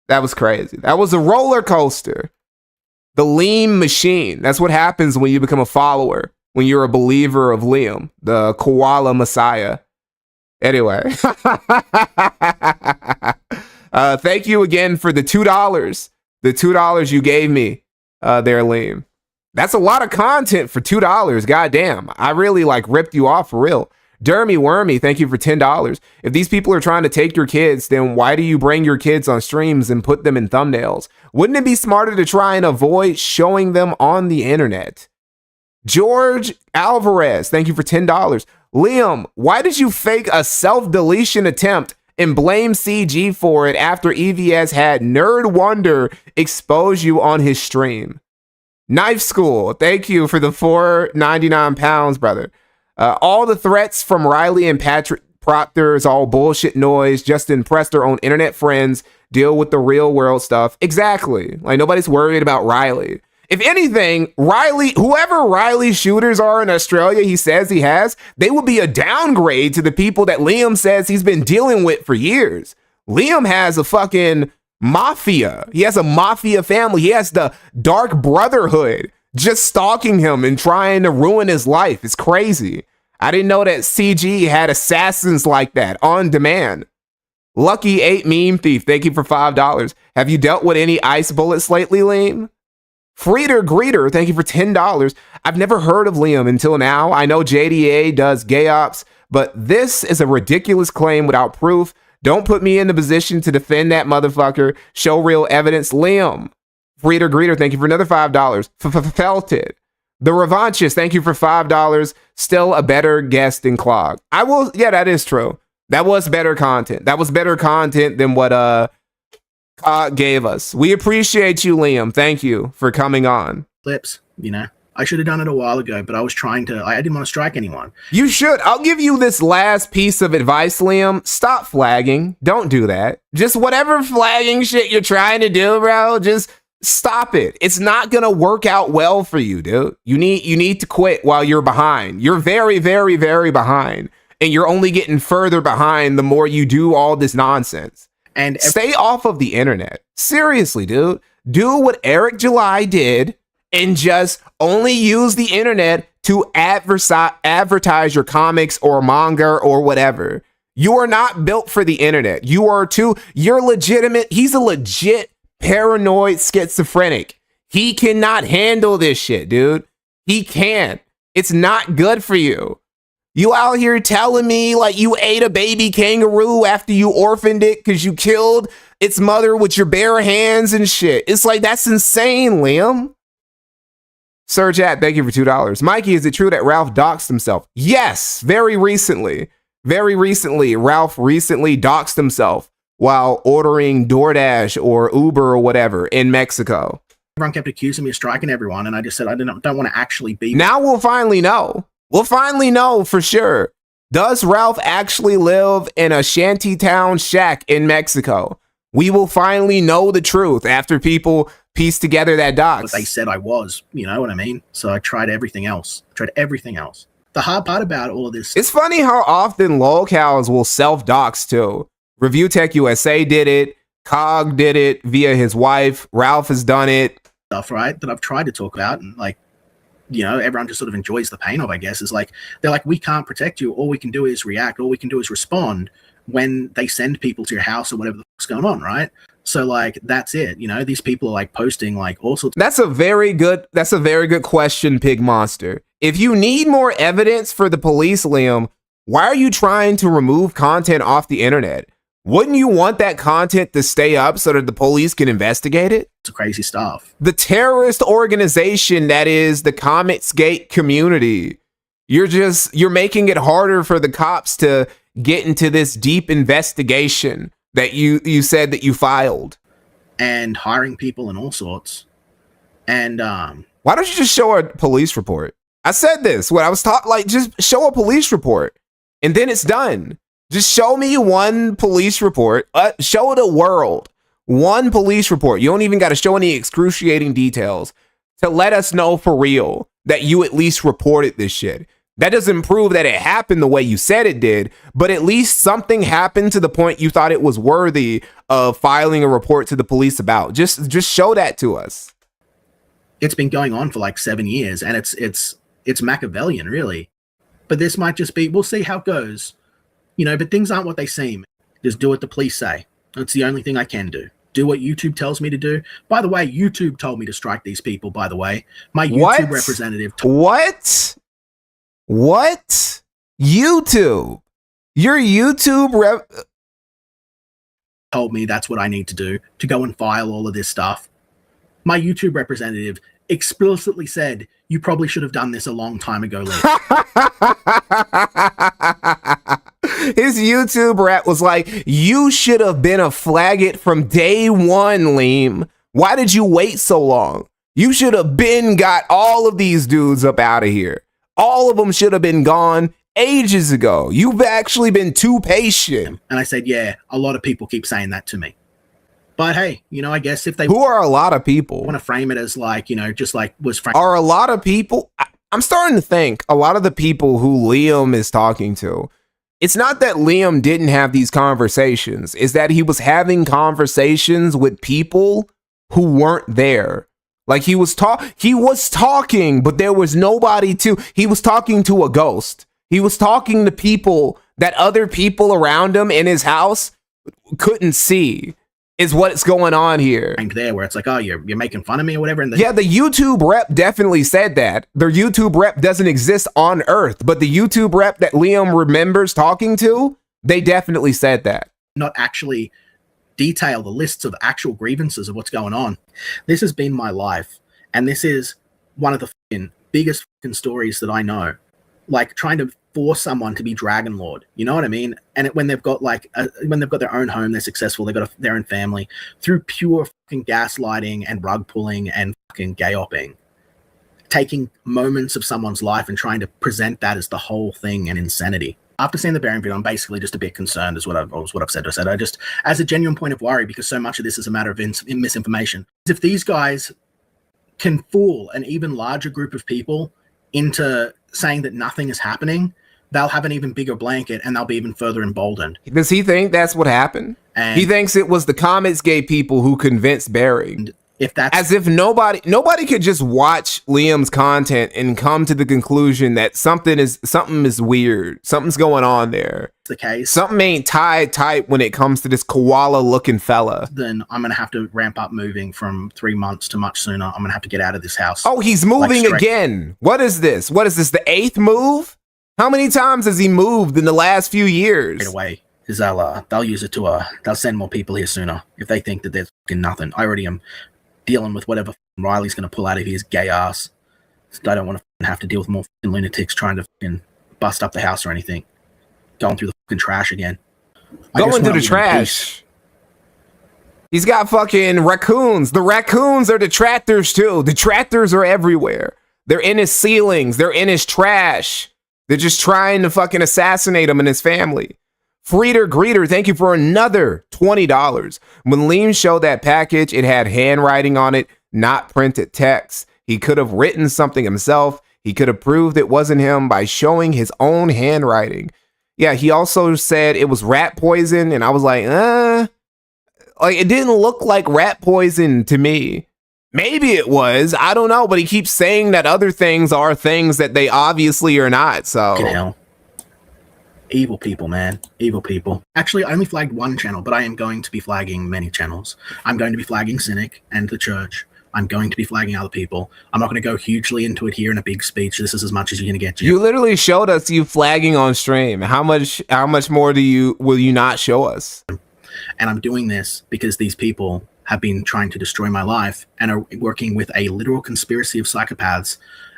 That was crazy. That was a roller coaster. The Leem machine. That's what happens when you become a follower. when you're a believer of Leem, the koala messiah. Anyway, thank you again for the $2. The $2 you gave me there, Leem. That's a lot of content for $2. Goddamn. I really like ripped you off for real. Dermy Wormy, thank you for $10. If these people are trying to take your kids, then why do you bring your kids on streams and put them in thumbnails? Wouldn't it be smarter to try and avoid showing them on the internet? George Alvarez, thank you for $10. Liam, why did you fake a self-deletion attempt and blame CG for it after EVS had Nerd Wonder expose you on his stream? Knife School, thank you for the £4.99, brother. All the threats from Riley and Patrick Proctor is all bullshit noise. Just impress their own internet friends. Deal with the real world stuff. Exactly. Like, nobody's worried about Riley. If anything, Riley, whoever Riley's shooters are in Australia he says he has, they will be a downgrade to the people that Liam says he's been dealing with for years. Liam has a fucking mafia. He has a mafia family. He has the Dark Brotherhood just stalking him and trying to ruin his life. It's crazy. I didn't know that CG had assassins like that on demand. Lucky 8 Meme Thief, thank you for $5. Have you dealt with any ice bullets lately, Liam? Freeder Greeter, thank you for $10. I've never heard of Liam until now. I know JDA does gay ops, but this is a ridiculous claim without proof. Don't put me in the position to defend that motherfucker. Show real evidence. Liam. Freeder Greeter, thank you for another $5. Felt it. The Revanchist, thank you for $5. Still a better guest than Clog. I will, yeah, that is true. That was better content. That was better content than what Cog gave us. We appreciate you, Liam. Thank you for coming on. Clips, you know. I should have done it a while ago, but I was trying to, I didn't want to strike anyone. You should. I'll give you this last piece of advice, Liam. Stop flagging. Don't do that. Just whatever flagging shit you're trying to do, bro, just stop it. It's not gonna work out well for you, dude. You need to quit while you're behind. You're very, very, very behind. And you're only getting further behind the more you do all this nonsense. And stay off of the internet. Seriously, dude. Do what Eric July did and just only use the internet to advertise your comics or manga or whatever. You are not built for the internet. You're legitimate. He's a legit paranoid schizophrenic. He cannot handle this shit, dude. He can't. It's not good for you. You out here telling me like you ate a baby kangaroo after you orphaned it because you killed its mother with your bare hands and shit. It's like, that's insane, Liam. Sir Chat, thank you for $2. Mikey, is it true that Ralph doxed himself? Yes, very recently. Very recently, Ralph recently doxed himself while ordering DoorDash or Uber or whatever in Mexico. Everyone kept accusing me of striking everyone, and I just said I don't want to actually be. Now we'll finally know. We'll finally know for sure. Does Ralph actually live in a shantytown shack in Mexico? We will finally know the truth after people piece together that dox. But they said I was, you know what I mean? So I tried everything else. The hard part about all of this. It's funny how often lolcows will self-dox too. Review Tech USA did it. Cog did it via his wife. Ralph has done it. Stuff, right? That I've tried to talk about, and like, you know, everyone just sort of enjoys the pain of, I guess, is like, they're like, we can't protect you. All we can do is react. All we can do is respond when they send people to your house or whatever the fuck's going on, right? So like, that's it. You know, these people are like posting like all sorts. That's a very good question, Pig Monster. If you need more evidence for the police, Liam, why are you trying to remove content off the internet? Wouldn't you want that content to stay up so that the police can investigate it? It's crazy stuff. The terrorist organization that is the Comicsgate community. You're making it harder for the cops to get into this deep investigation that you said that you filed. And hiring people and all sorts. And why don't you just show a police report? I said this when I was talking, like, just show a police report and then it's done. Just show me one police report. Show the world one police report. You don't even got to show any excruciating details to let us know for real that you at least reported this shit. That doesn't prove that it happened the way you said it did, but at least something happened to the point you thought it was worthy of filing a report to the police about. Just show that to us. It's been going on for like 7 years, and it's It's Machiavellian, really. But this might just be, we'll see how it goes. You know, but things aren't what they seem. Just do what the police say. That's the only thing I can do. Do what YouTube tells me to do. By the way, YouTube told me to strike these people, by the way. My YouTube representative What? YouTube? Your YouTube told me that's what I need to do, to go and file all of this stuff. My YouTube representative explicitly said, you probably should have done this a long time ago, Lee. His YouTube rep was like, you should have been a flag it from day one, Leem. Why did you wait so long? You should have been got all of these dudes up out of here. All of them should have been gone ages ago. You've actually been too patient. And I said, yeah, a lot of people keep saying that to me. But hey, you know, I guess if they who are a lot of people want to frame it as like, you know, just like was framed. Are a lot of people, I'm starting to think a lot of the people who Liam is talking to, it's not that Liam didn't have these conversations, it's that he was having conversations with people who weren't there. Like he was talking, but there was nobody he was talking to a ghost. He was talking to people that other people around him in his house couldn't see. Is what's going on here. There, where it's like, oh, you're making fun of me or whatever. And yeah, the YouTube rep definitely said that. The YouTube rep doesn't exist on Earth, but the YouTube rep that Liam remembers talking to, they definitely said that. Not actually detail the lists of actual grievances of what's going on. This has been my life, and this is one of the biggest stories that I know. Like trying to force someone to be Dragon Lord, you know what I mean? And when they've got when they've got their own home, they're successful, they've got their own family, through pure fucking gaslighting and rug pulling and fucking gay-opping, taking moments of someone's life and trying to present that as the whole thing and insanity. After seeing the Baron video, I'm basically just a bit concerned, is what I've said. I just, as a genuine point of worry, because so much of this is a matter of misinformation. If these guys can fool an even larger group of people into saying that nothing is happening, they'll have an even bigger blanket and they'll be even further emboldened. Does he think that's what happened? And he thinks it was the Comicsgate people who convinced Barry. If that's as if nobody could just watch Liam's content and come to the conclusion that something is weird, something's going on there. The case, something ain't tight when it comes to this koala looking fella. Then I'm gonna have to ramp up moving from 3 months to much sooner. I'm gonna have to get out of this house. Oh, he's moving again. What is this? What is this? The 8th move? How many times has he moved in the last few years? Right away, because they'll use it to they'll send more people here sooner if they think that there's fucking nothing. I already am dealing with whatever Riley's going to pull out of his gay ass. I don't want to have to deal with more lunatics trying to bust up the house or anything. Going through the fucking trash again. Going through the trash. He's got fucking raccoons. The raccoons are detractors too. Detractors are everywhere. They're in his ceilings. They're in his trash. They're just trying to fucking assassinate him and his family. Freeder Greeter, thank you for another $20. When Leem showed that package, it had handwriting on it, not printed text. He could have written something himself. He could have proved it wasn't him by showing his own handwriting. Yeah, he also said it was rat poison, and I was like, like it didn't look like rat poison to me. Maybe it was, I don't know, but he keeps saying that other things are things that they obviously are not, so. Evil people, man. Evil people. Actually, I only flagged one channel, but I am going to be flagging many channels. I'm going to be flagging Cynic and the church. I'm going to be flagging other people. I'm not going to go hugely into it here in a big speech. This is as much as you're going to get. You literally showed us you flagging on stream. How much more will you not show us? And I'm doing this because these people have been trying to destroy my life and are working with a literal conspiracy of psychopaths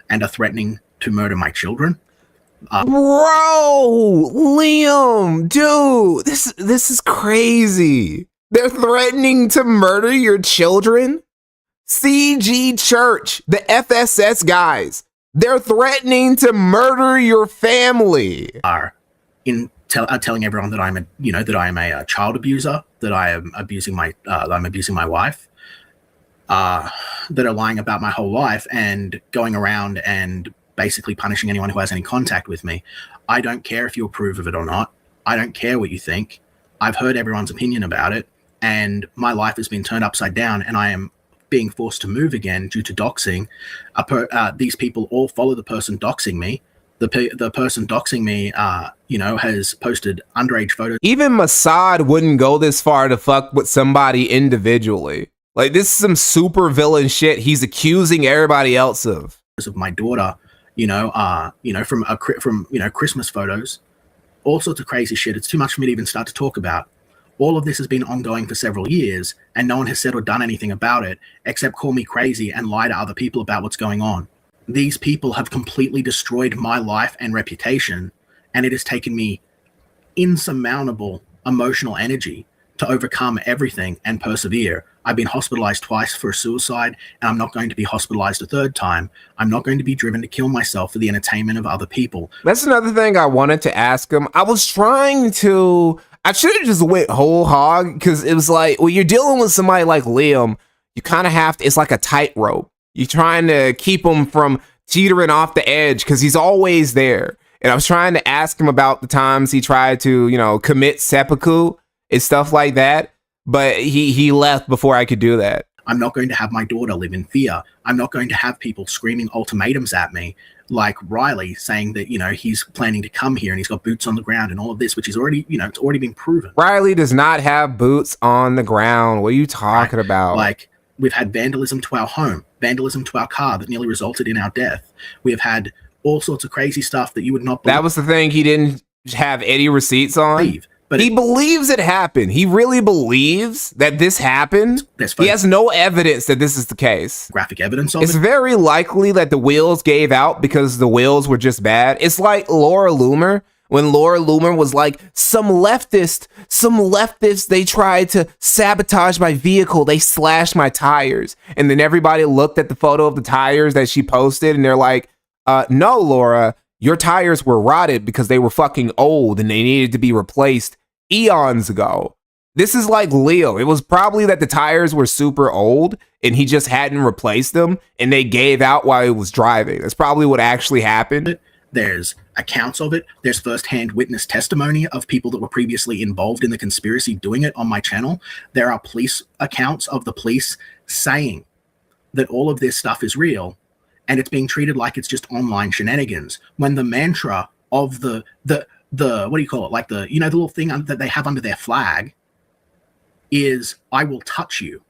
and are threatening to murder my children. Bro, Liam, dude, this is crazy. They're threatening to murder your children. CG Church, the FSS guys, they're threatening to murder your family. Are telling everyone that I'm a child abuser, that I am abusing my wife, that are lying about my whole life and going around and basically punishing anyone who has any contact with me. I don't care if you approve of it or not. I don't care what you think. I've heard everyone's opinion about it, and my life has been turned upside down, and I am being forced to move again due to doxing. These people all follow the person doxing me. The person doxing me, has posted underage photos. Even Mossad wouldn't go this far to fuck with somebody individually. Like, this is some super villain shit he's accusing everybody else of. Of my daughter, from Christmas photos, all sorts of crazy shit. It's too much for me to even start to talk about. All of this has been ongoing for several years, and no one has said or done anything about it except call me crazy and lie to other people about what's going on. These people have completely destroyed my life and reputation, and it has taken me insurmountable emotional energy to overcome everything and persevere. I've been hospitalized twice for suicide, and I'm not going to be hospitalized a third time. I'm not going to be driven to kill myself for the entertainment of other people. That's another thing I wanted to ask him. I should have just went whole hog, because it was like, when you're dealing with somebody like Leem, you kind of have to, it's like a tightrope. You're trying to keep him from teetering off the edge because he's always there. And I was trying to ask him about the times he tried to, commit seppuku and stuff like that. But he left before I could do that. I'm not going to have my daughter live in fear. I'm not going to have people screaming ultimatums at me like Riley saying that, he's planning to come here and he's got boots on the ground and all of this, which is already, it's already been proven. Riley does not have boots on the ground. What are you talking about? Like, we've had vandalism to our home, vandalism to our car that nearly resulted in our death. We have had all sorts of crazy stuff that you would not believe. That was the thing he didn't have any receipts on? But he believes it happened. He really believes that this happened. He has no evidence that this is the case. Graphic evidence of It's very likely that the wheels gave out because the wheels were just bad. It's like Laura Loomer. When Laura Loomer was like, some leftists, they tried to sabotage my vehicle. They slashed my tires. And then everybody looked at the photo of the tires that she posted and they're like, no, Laura, your tires were rotted because they were fucking old and they needed to be replaced eons ago. This is like Leo. It was probably that the tires were super old and he just hadn't replaced them and they gave out while he was driving. That's probably what actually happened. There's accounts of it. There's firsthand witness testimony of people that were previously involved in the conspiracy doing it on my channel. There are police accounts of the police saying that all of this stuff is real and it's being treated like it's just online shenanigans. When the mantra of the what do you call it? Like the little thing that they have under their flag is, I will touch you.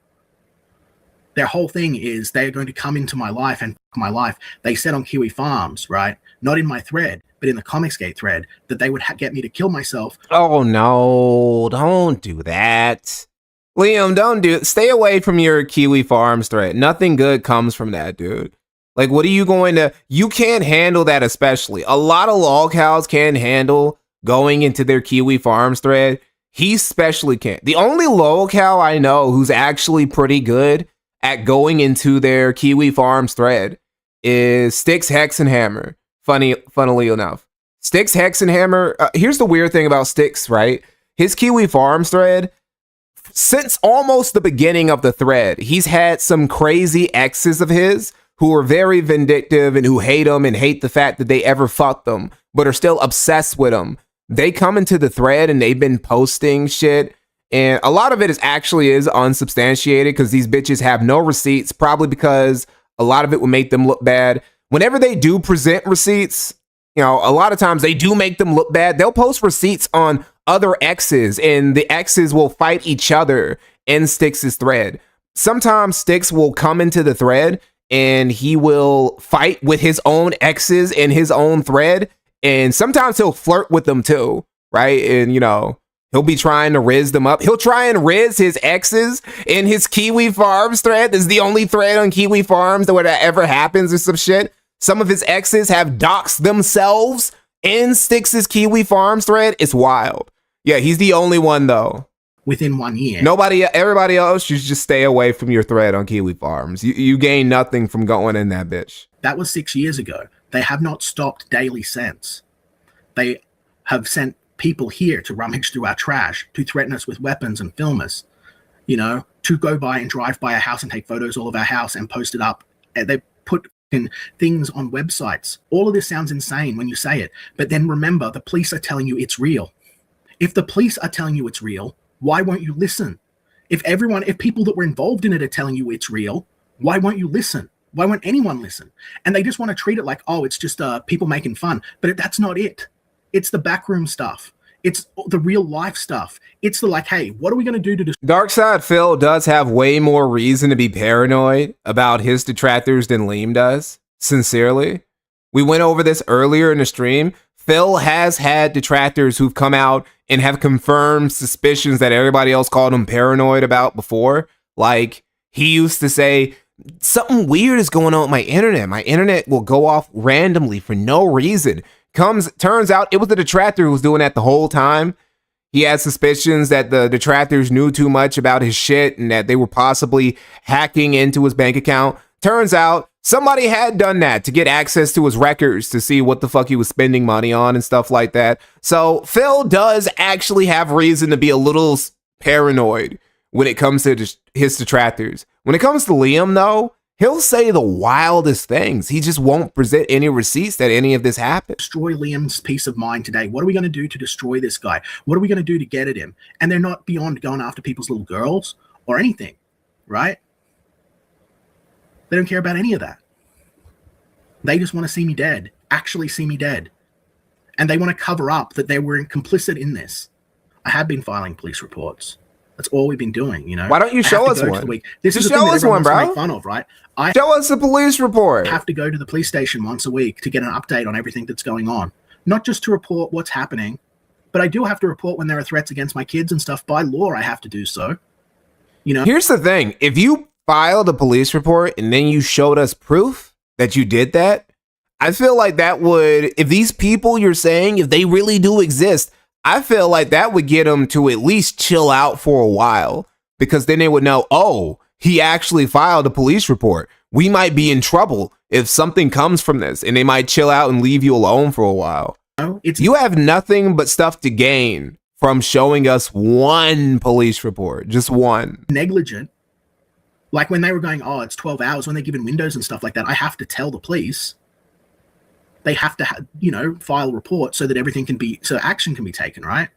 Their whole thing is they're going to come into my life and fuck my life. They said on Kiwi Farms, right? Not in my thread, but in the Comicsgate thread, that they would get me to kill myself. Oh no, don't do that. Liam, don't do it. Stay away from your Kiwi Farms thread. Nothing good comes from that, dude. Like, what are you going to... You can't handle that, especially. A lot of lolcows can't handle going into their Kiwi Farms thread. He especially can't. The only lolcow I know who's actually pretty good at going into their Kiwi Farms thread is Styx Hexenhammer. Funnily enough. Styx Hexenhammer... here's the weird thing about Styx, right? His Kiwi Farms thread... Since almost the beginning of the thread, he's had some crazy exes of his who are very vindictive and who hate him and hate the fact that they ever fucked them, but are still obsessed with him. They come into the thread and they've been posting shit, and a lot of it is unsubstantiated because these bitches have no receipts, probably because a lot of it would make them look bad. Whenever they do present receipts, a lot of times they do make them look bad. They'll post receipts on other exes, and the exes will fight each other in Styx's thread. Sometimes Styx will come into the thread and he will fight with his own exes in his own thread, and sometimes he'll flirt with them too, right? And he'll be trying to riz them up. He'll try and riz his exes in his Kiwi Farms thread. This is the only thread on Kiwi Farms that ever happens or some shit. Some of his exes have doxed themselves in Styx's Kiwi Farms thread. It's wild. Yeah, he's the only one though. Within 1 year. Everybody else, you should just stay away from your thread on Kiwi Farms. You gain nothing from going in that bitch. That was 6 years ago. They have not stopped daily since. They have sent people here to rummage through our trash, to threaten us with weapons and film us, to go by and drive by our house and take photos all of our house and post it up. They put things on websites. All of this sounds insane when you say it, but then remember, the police are telling you it's real. If the police are telling you it's real, why won't you listen? If people that were involved in it are telling you it's real, Why won't you listen? Why won't anyone listen? And they just want to treat it like, oh, it's just people making fun. But that's not it. It's the backroom stuff. It's the real life stuff. It's the like, hey, what are we going to do to Darkside Phil does have way more reason to be paranoid about his detractors than Leem does. Sincerely. We went over this earlier in the stream. Phil has had detractors who've come out and have confirmed suspicions that everybody else called him paranoid about before. Like, he used to say, something weird is going on with my internet. My internet will go off randomly for no reason. Turns out it was the detractor who was doing that the whole time. He had suspicions that the detractors knew too much about his shit and that they were possibly hacking into his bank account. Turns out somebody had done that to get access to his records to see what the fuck he was spending money on and stuff like that. So Phil does actually have reason to be a little paranoid when it comes to his detractors. When it comes to Liam, though, he'll say the wildest things. He just won't present any receipts that any of this happened. Destroy Liam's peace of mind today? What are we going to do to destroy this guy? What are we going to do to get at him? And they're not beyond going after people's little girls or anything, right? They don't care about any of that. They just want to see me dead, actually see me dead. And they want to cover up that they were complicit in this. I have been filing police reports. That's all we've been doing, you know. Why don't you show us one? This is show us one, bro. Make fun of, right? Show us the police report. I have to go to the police station once a week to get an update on everything that's going on. Not just to report what's happening, but I do have to report when there are threats against my kids and stuff. By law, I have to do so. You know. Here's the thing. If you filed a police report and then you showed us proof that you did that, I feel like that would, if these people you're saying, if they really do exist, I feel like that would get them to at least chill out for a while, because then they would know, oh, he actually filed a police report. We might be in trouble if something comes from this, and they might chill out and leave you alone for a while. You have nothing but stuff to gain from showing us one police report, just one. Negligent. Like when they were going, oh, it's 12 hours, when they're given windows and stuff like that, I have to tell the police. They have to, file a report so that everything can be, so action can be taken, right?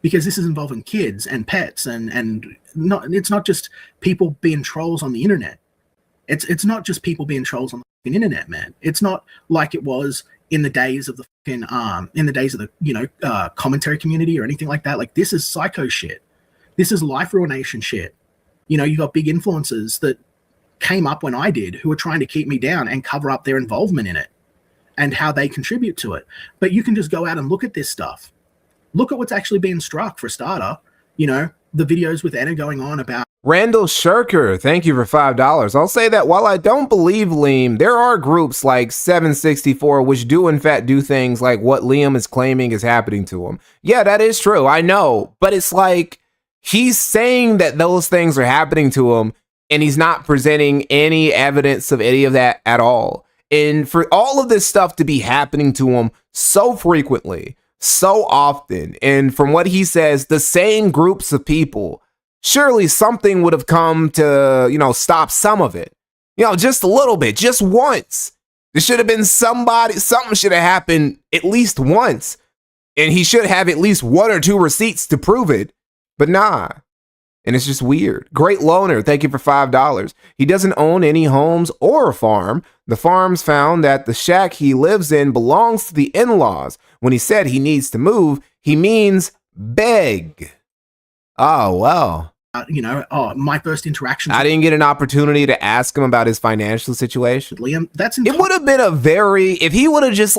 Because this is involving kids and pets and it's not just people being trolls on the internet. It's not just people being trolls on the internet, man. It's not like it was in the days of the commentary community or anything like that. Like, this is psycho shit. This is life ruination shit. You got big influencers that came up when I did who were trying to keep me down and cover up their involvement in it and how they contribute to it. But you can just go out and look at this stuff. Look at what's actually being struck, for a starter. The videos with Anna going on about... Randall Shirker, thank you for $5. I'll say that while I don't believe Leem, there are groups like 764 which do in fact do things like what Liam is claiming is happening to him. Yeah, that is true, I know. But it's like, he's saying that those things are happening to him, and he's not presenting any evidence of any of that at all. And for all of this stuff to be happening to him so frequently, so often, and from what he says, the same groups of people, surely something would have come to, stop some of it. Just a little bit, just once. There should have been something should have happened at least once. And he should have at least one or two receipts to prove it. But nah. And it's just weird. Great Loner, thank you for $5. He doesn't own any homes or a farm. The farms found that the shack he lives in belongs to the in-laws. When he said he needs to move, he means beg. Oh, well. My first interaction. I didn't get an opportunity to ask him about his financial situation. Liam, it would have been if he would have just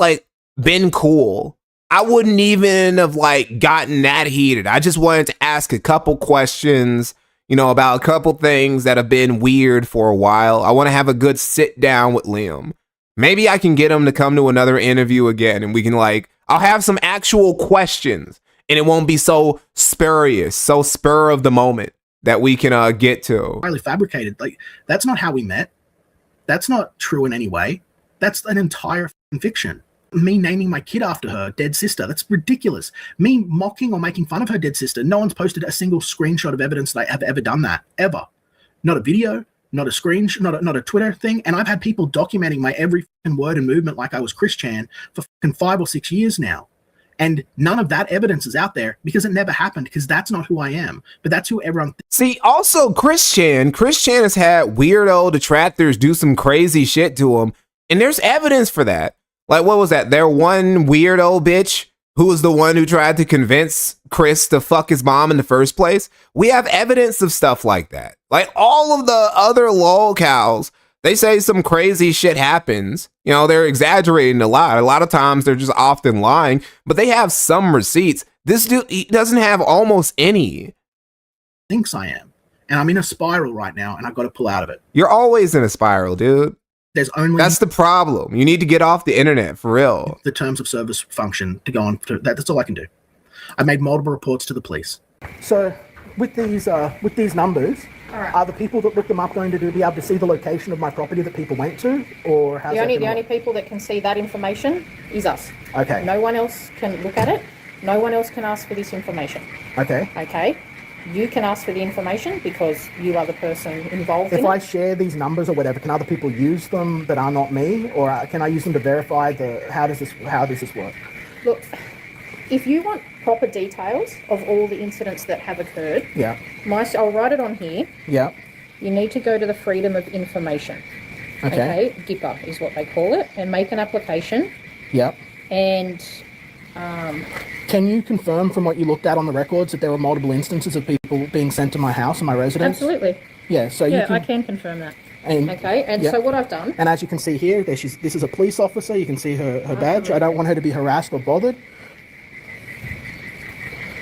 been cool, I wouldn't even have gotten that heated. I just wanted to ask a couple questions, about a couple things that have been weird for a while. I want to have a good sit down with Liam. Maybe I can get him to come to another interview again, and we can I'll have some actual questions, and it won't be so spurious, so spur of the moment that we can get to. Highly fabricated. That's not how we met. That's not true in any way. That's an entire fiction. Me naming my kid after her dead sister, that's ridiculous. Me mocking or making fun of her dead sister, no one's posted a single screenshot of evidence that I have ever done that, ever. Not a video, not a screenshot, not a Twitter thing. And I've had people documenting my every word and movement like I was Chris Chan for 5 or 6 years now. And none of that evidence is out there because it never happened, because that's not who I am. But that's who everyone See, also Chris Chan has had weirdo detractors do some crazy shit to him, and there's evidence for that. Like, what was that? There one weirdo bitch who was the one who tried to convince Chris to fuck his mom in the first place. We have evidence of stuff like that. Like, all of the other lolcows, they say some crazy shit happens. You know, they're exaggerating a lot. A lot of times they're just often lying, but they have some receipts. This dude, he doesn't have almost any. thinks I am. And I'm in a spiral right now, and I've got to pull out of it. You're always in a spiral, dude. There's only That's the problem. You need to get off the internet for real. the terms of service function to go on. That's all I can do. I made multiple reports to the police. So with these numbers, are the people that look them up going to be able to see the location of my property that people went to, or how's The only people that can see that information is us. Okay. No one else can look at it. No one else can ask for this information. Okay. Okay. You can ask for the information because you are the person involved in If I it. share these numbers or whatever, can other people use them that are not me, or can I use them to verify how does this work? Look, if you want proper details of all the incidents that have occurred, Yeah. I'll write it on here. Yeah. You need to go to the Freedom of Information. Okay. GIPA is what they call it, and make an application. Yeah. And Can you confirm from what you looked at on the records that there were multiple instances of people being sent to my house and my residence? absolutely, Yeah. So you I can. can confirm that. And, Okay, and yeah. so what I've done, And as you can see here, this is a police officer. You can see her badge. I don't want her to be harassed or bothered.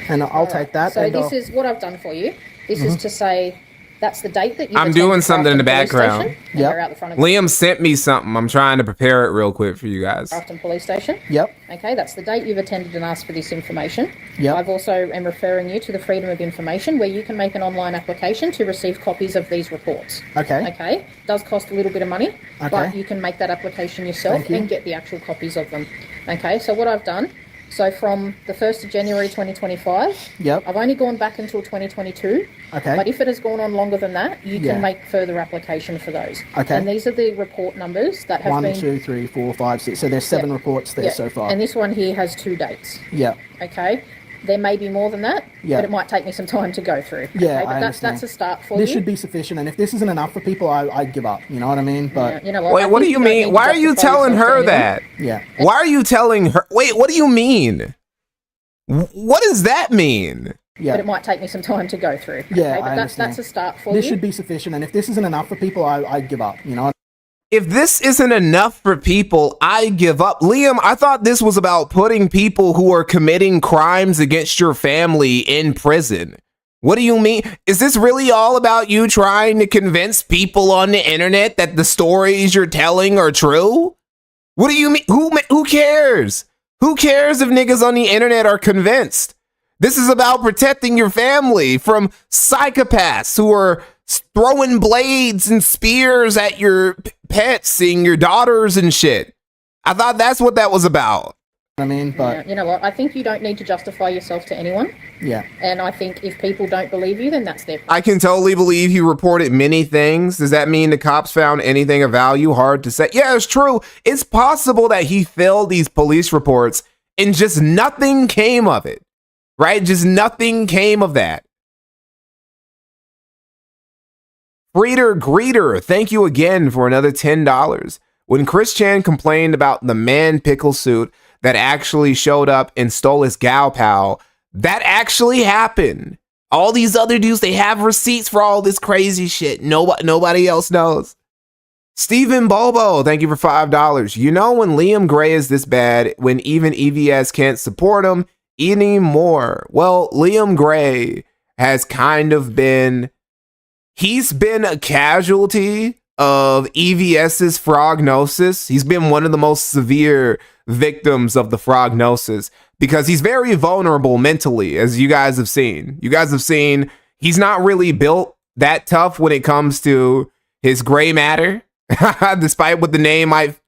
And I'll take that. so and this I'll- is what I've done for you. This is to say that's the date that you. I'm doing something in the background. Yep. Yep. Out the front of Liam sent me something. I'm trying to prepare it real quick for you guys. Grafton Police Station. Yep. Okay, that's the date you've attended and asked for this information. Yep. I've also am referring you to the Freedom of Information, where you can make an online application to receive copies of these reports. Okay. Okay, it does cost a little bit of money, but Okay. you can make that application yourself Thank you. and get the actual copies of them. Okay, so what I've done, so from the 1st of January 2025, Yep. I've only gone back until 2022. Okay. But if it has gone on longer than that, you Yeah. can make further application for those. Okay. And these are the report numbers that have 1, been 2, 3, 4, 5, 6. So there's 7 reports there Yeah. so far. And this one here has 2 dates. Yeah. Okay. There may be more than that, Yeah. but it might take me some time to go through. Yeah, okay? But I that's understand. a start for This you. should be sufficient, and if this isn't enough for people, I give up. You know what I mean? But Yeah, you know what? Wait, I what do think you don't mean? need Why to are you justify telling yourself to her anyone. that? yeah. Why are you telling her? Wait, what do you mean? What does that mean? Yeah. But it might take me some time to go through. Yeah, okay? But I that's understand. a start for This you. should be sufficient, and if this isn't enough for people, I give up. You know? If this isn't enough for people, I give up. Liam, I thought this was about putting people who are committing crimes against your family in prison. What do you mean? Is this really all about you trying to convince people on the internet that the stories you're telling are true? What do you mean? Who cares? Who cares if niggas on the internet are convinced? This is about protecting your family from psychopaths who are throwing blades and spears at your pets and your daughters and shit. I thought that's what that was about. I mean, but Yeah, you know what? I think you don't need to justify yourself to anyone. yeah. And I think if people don't believe you, then that's their problem. I can totally believe he reported many things. Does that mean the cops found anything of value? Hard to say. Yeah, it's true. It's possible that he filled these police reports and just nothing came of it, right? Just nothing came of that. Breeder Greeter, thank you again for another $10. When Chris Chan complained about the man pickle suit that actually showed up and stole his gal pal, that actually happened. All these other dudes, they have receipts for all this crazy shit. Nobody else knows. Stephen Bobo, thank you for $5. You know when Liam Gray is this bad, when even EVS can't support him anymore. Well, Liam Gray has kind of been... He's been a casualty of EVS's frognosis. He's been one of the most severe victims of the frognosis because he's very vulnerable mentally, as you guys have seen. You guys have seen he's not really built that tough when it comes to his gray matter, despite what the name might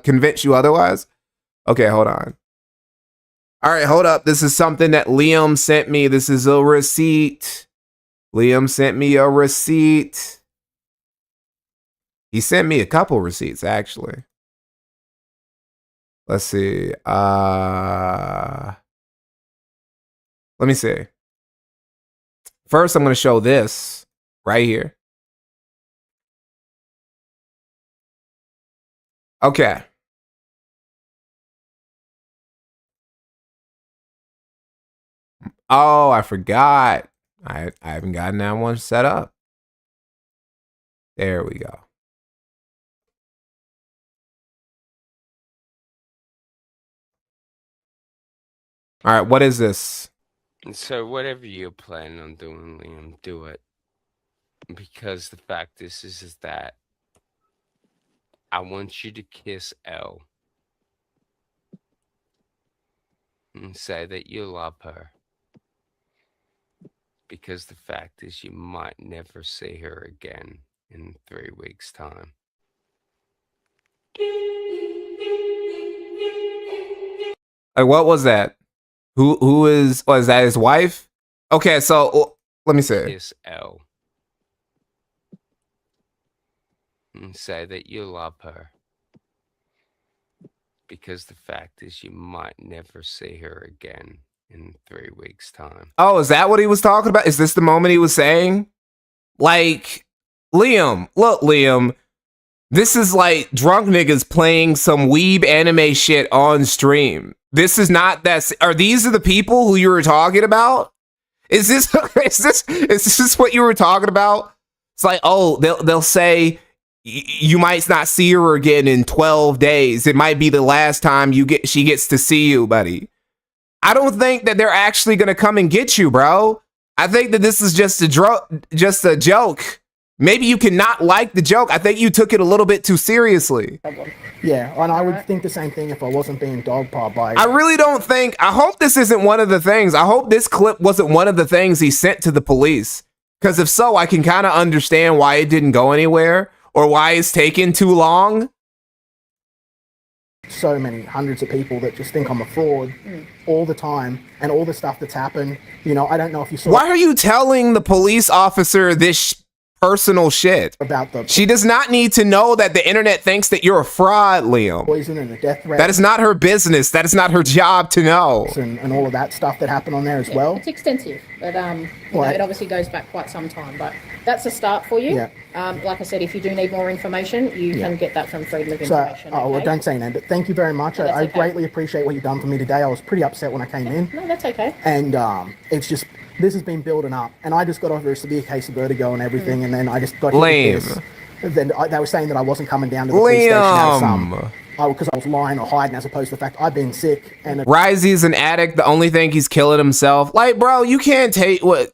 convince you otherwise. Okay, hold on. All right, hold up. This is something that Liam sent me. This is a receipt. Liam sent me a receipt. He sent me a couple receipts, actually. Let's see. Let me see. First, I'm going to show this right here. Okay. Oh, I forgot. I haven't gotten that one set up. There we go. All right, what is this? So whatever you're planning on doing, Liam, do it. Because the fact is that I want you to kiss Elle and say that you love her. Because the fact is you might never see her again in 3 weeks' time. What was that? Was that his wife? Okay, so let me see. Kiss Elle and say that you love her. Because the fact is you might never see her again in 3 weeks' time. Oh, is that what he was talking about? Is this the moment he was saying? Like, Liam, look, Liam, this is like drunk niggas playing some weeb anime shit on stream. This is not that. Are these the people who you were talking about? Is this what you were talking about? It's like, oh, they'll say you might not see her again in 12 days. It might be the last time she gets to see you, buddy. I don't think that they're actually gonna come and get you, bro. I think that this is just a joke. Maybe you cannot like the joke. I think you took it a little bit too seriously. Yeah, and I would think the same thing if I wasn't being dogpiled by. I really don't think. I hope this isn't one of the things. I hope this clip wasn't one of the things he sent to the police. Because if so, I can kind of understand why it didn't go anywhere or why it's taken too long. So many hundreds of people that just think I'm a fraud all the time, and all the stuff that's happened. You know, I don't know if you saw. Why are you telling the police officer this personal shit about she does not need to know that the internet thinks that you're a fraud, Liam. Poison and the death threat. That is not her business. That is not her job to know. And all of that stuff that happened on there as well. It's extensive, but it obviously goes back quite some time. But that's a start for you. Yeah. Like I said, if you do need more information, you can get that from Freedom of Information. Well, don't say that. But thank you very much. No, I greatly appreciate what you've done for me today. I was pretty upset when I came in. No, that's okay. And it's just. This has been building up, and I just got over a severe case of vertigo and everything, and then I just got hit with this. Then they were saying that I wasn't coming down to the police station because I was lying or hiding, as opposed to the fact I've been sick. And Risey's an addict. The only thing he's killing himself. Like, bro, you can't take what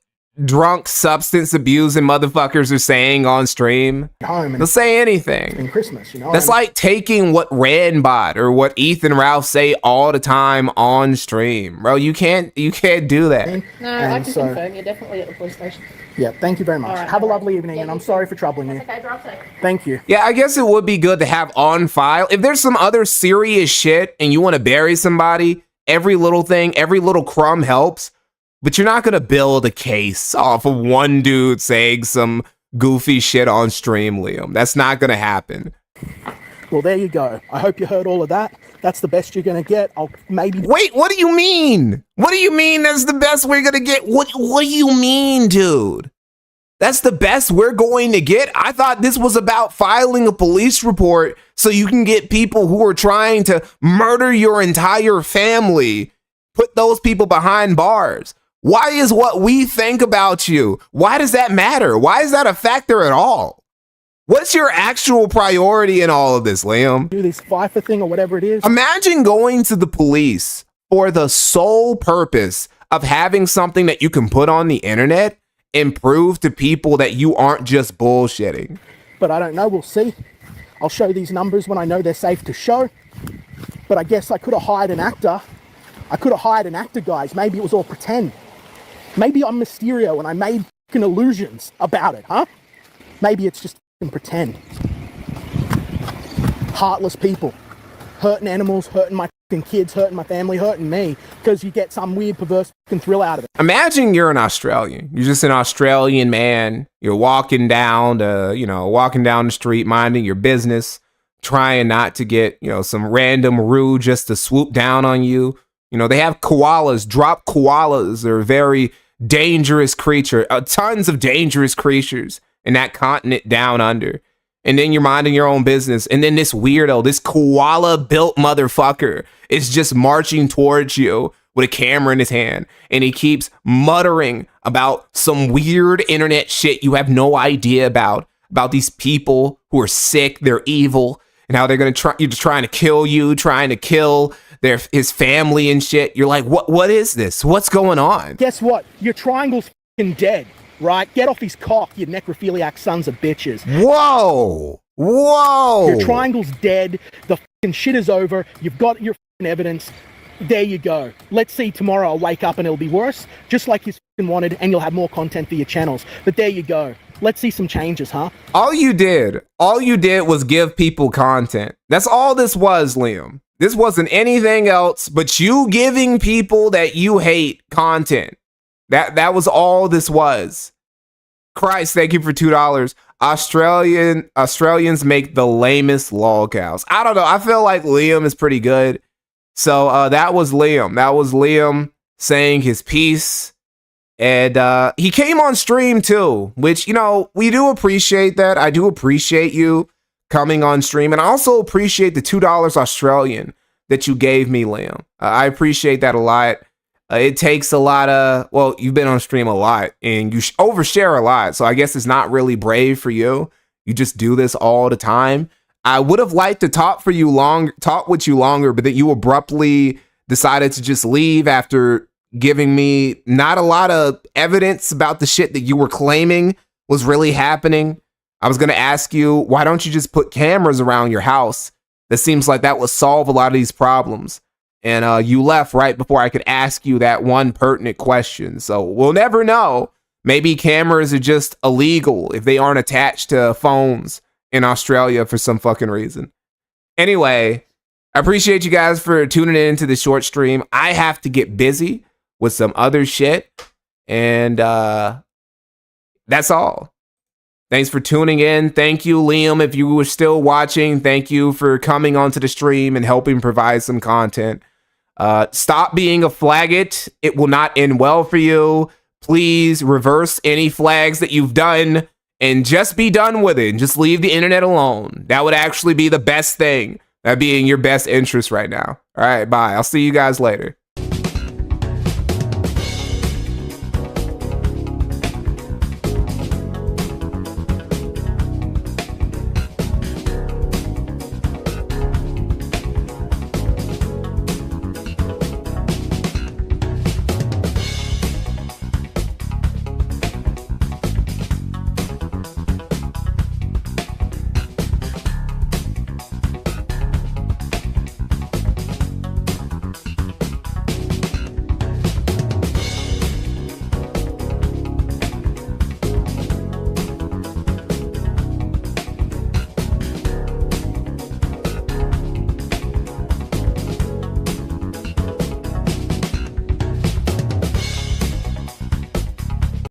drunk substance abusing motherfuckers are saying on stream. They'll say anything. In Christmas, you know. That's like taking what Ranbot or what Ethan Ralph say all the time on stream, bro. You can't do that. No, I can confirm you're definitely at the police station. Yeah, thank you very much. Right, have a lovely evening, and I'm sorry for troubling you. Okay, drive safe. Thank you. Yeah, I guess it would be good to have on file. If there's some other serious shit and you want to bury somebody, every little thing, every little crumb helps. But you're not going to build a case off of one dude saying some goofy shit on stream, Liam. That's not going to happen. Well, there you go. I hope you heard all of that. That's the best you're going to get. I'll maybe... Wait, what do you mean? What do you mean that's the best we're going to get? What do you mean, dude? That's the best we're going to get? I thought this was about filing a police report so you can get people who are trying to murder your entire family, put those people behind bars. Why is what we think about you? Why does that matter? Why is that a factor at all? What's your actual priority in all of this, Liam? Do this FIFA thing or whatever it is. Imagine going to the police for the sole purpose of having something that you can put on the internet and prove to people that you aren't just bullshitting. But I don't know. We'll see. I'll show these numbers when I know they're safe to show. But I guess I could have hired an actor. Guys. Maybe it was all pretend. Maybe I'm Mysterio and I made fucking illusions about it, huh? Maybe it's just fucking pretend. Heartless people. Hurting animals, hurting my fucking kids, hurting my family, hurting me. Because you get some weird perverse fucking thrill out of it. Imagine you're an Australian. You're just an Australian man. You're walking down the street, minding your business, trying not to get, some random rude just to swoop down on you. You know, they have koalas, drop koalas. They're a very dangerous creature, tons of dangerous creatures in that continent down under. And then you're minding your own business. And then this weirdo, this koala built motherfucker is just marching towards you with a camera in his hand. And he keeps muttering about some weird internet shit you have no idea about these people who are sick, they're evil, and how they're going to try, you're just trying to kill you, trying to kill his family and shit. You're like, what is this? What's going on? Guess what? Your triangle's fucking dead, right? Get off his cock, you necrophiliac sons of bitches. Whoa! Whoa! Your triangle's dead. The fucking shit is over. You've got your fucking evidence. There you go. Let's see tomorrow I'll wake up and it'll be worse, just like you fucking wanted, and you'll have more content for your channels. But there you go. Let's see some changes, huh? All you did was give people content. That's all this was, Liam. This wasn't anything else but you giving people that you hate content. That was all this was. Christ, thank you for $2. Australians make the lamest lol cows. I don't know. I feel like Liam is pretty good. So that was Liam. That was Liam saying his piece. And he came on stream too, which, you know, we do appreciate that. I do appreciate you coming on stream. And I also appreciate the $2 Australian that you gave me, Liam. I appreciate that a lot. It takes a lot of, well, you've been on stream a lot and you overshare a lot. So I guess it's not really brave for you. You just do this all the time. I would have liked to talk with you longer, but that you abruptly decided to just leave after giving me not a lot of evidence about the shit that you were claiming was really happening. I was going to ask you, why don't you just put cameras around your house? That seems like that would solve a lot of these problems. And you left right before I could ask you that one pertinent question. So we'll never know. Maybe cameras are just illegal if they aren't attached to phones in Australia for some fucking reason. Anyway, I appreciate you guys for tuning in to the short stream. I have to get busy with some other shit. And that's all. Thanks for tuning in. Thank you, Liam, if you were still watching. Thank you for coming onto the stream and helping provide some content. Stop being a flaggot. It will not end well for you. Please reverse any flags that you've done and just be done with it and just leave the internet alone. That would actually be the best thing. That'd be in your best interest right now. All right, bye. I'll see you guys later.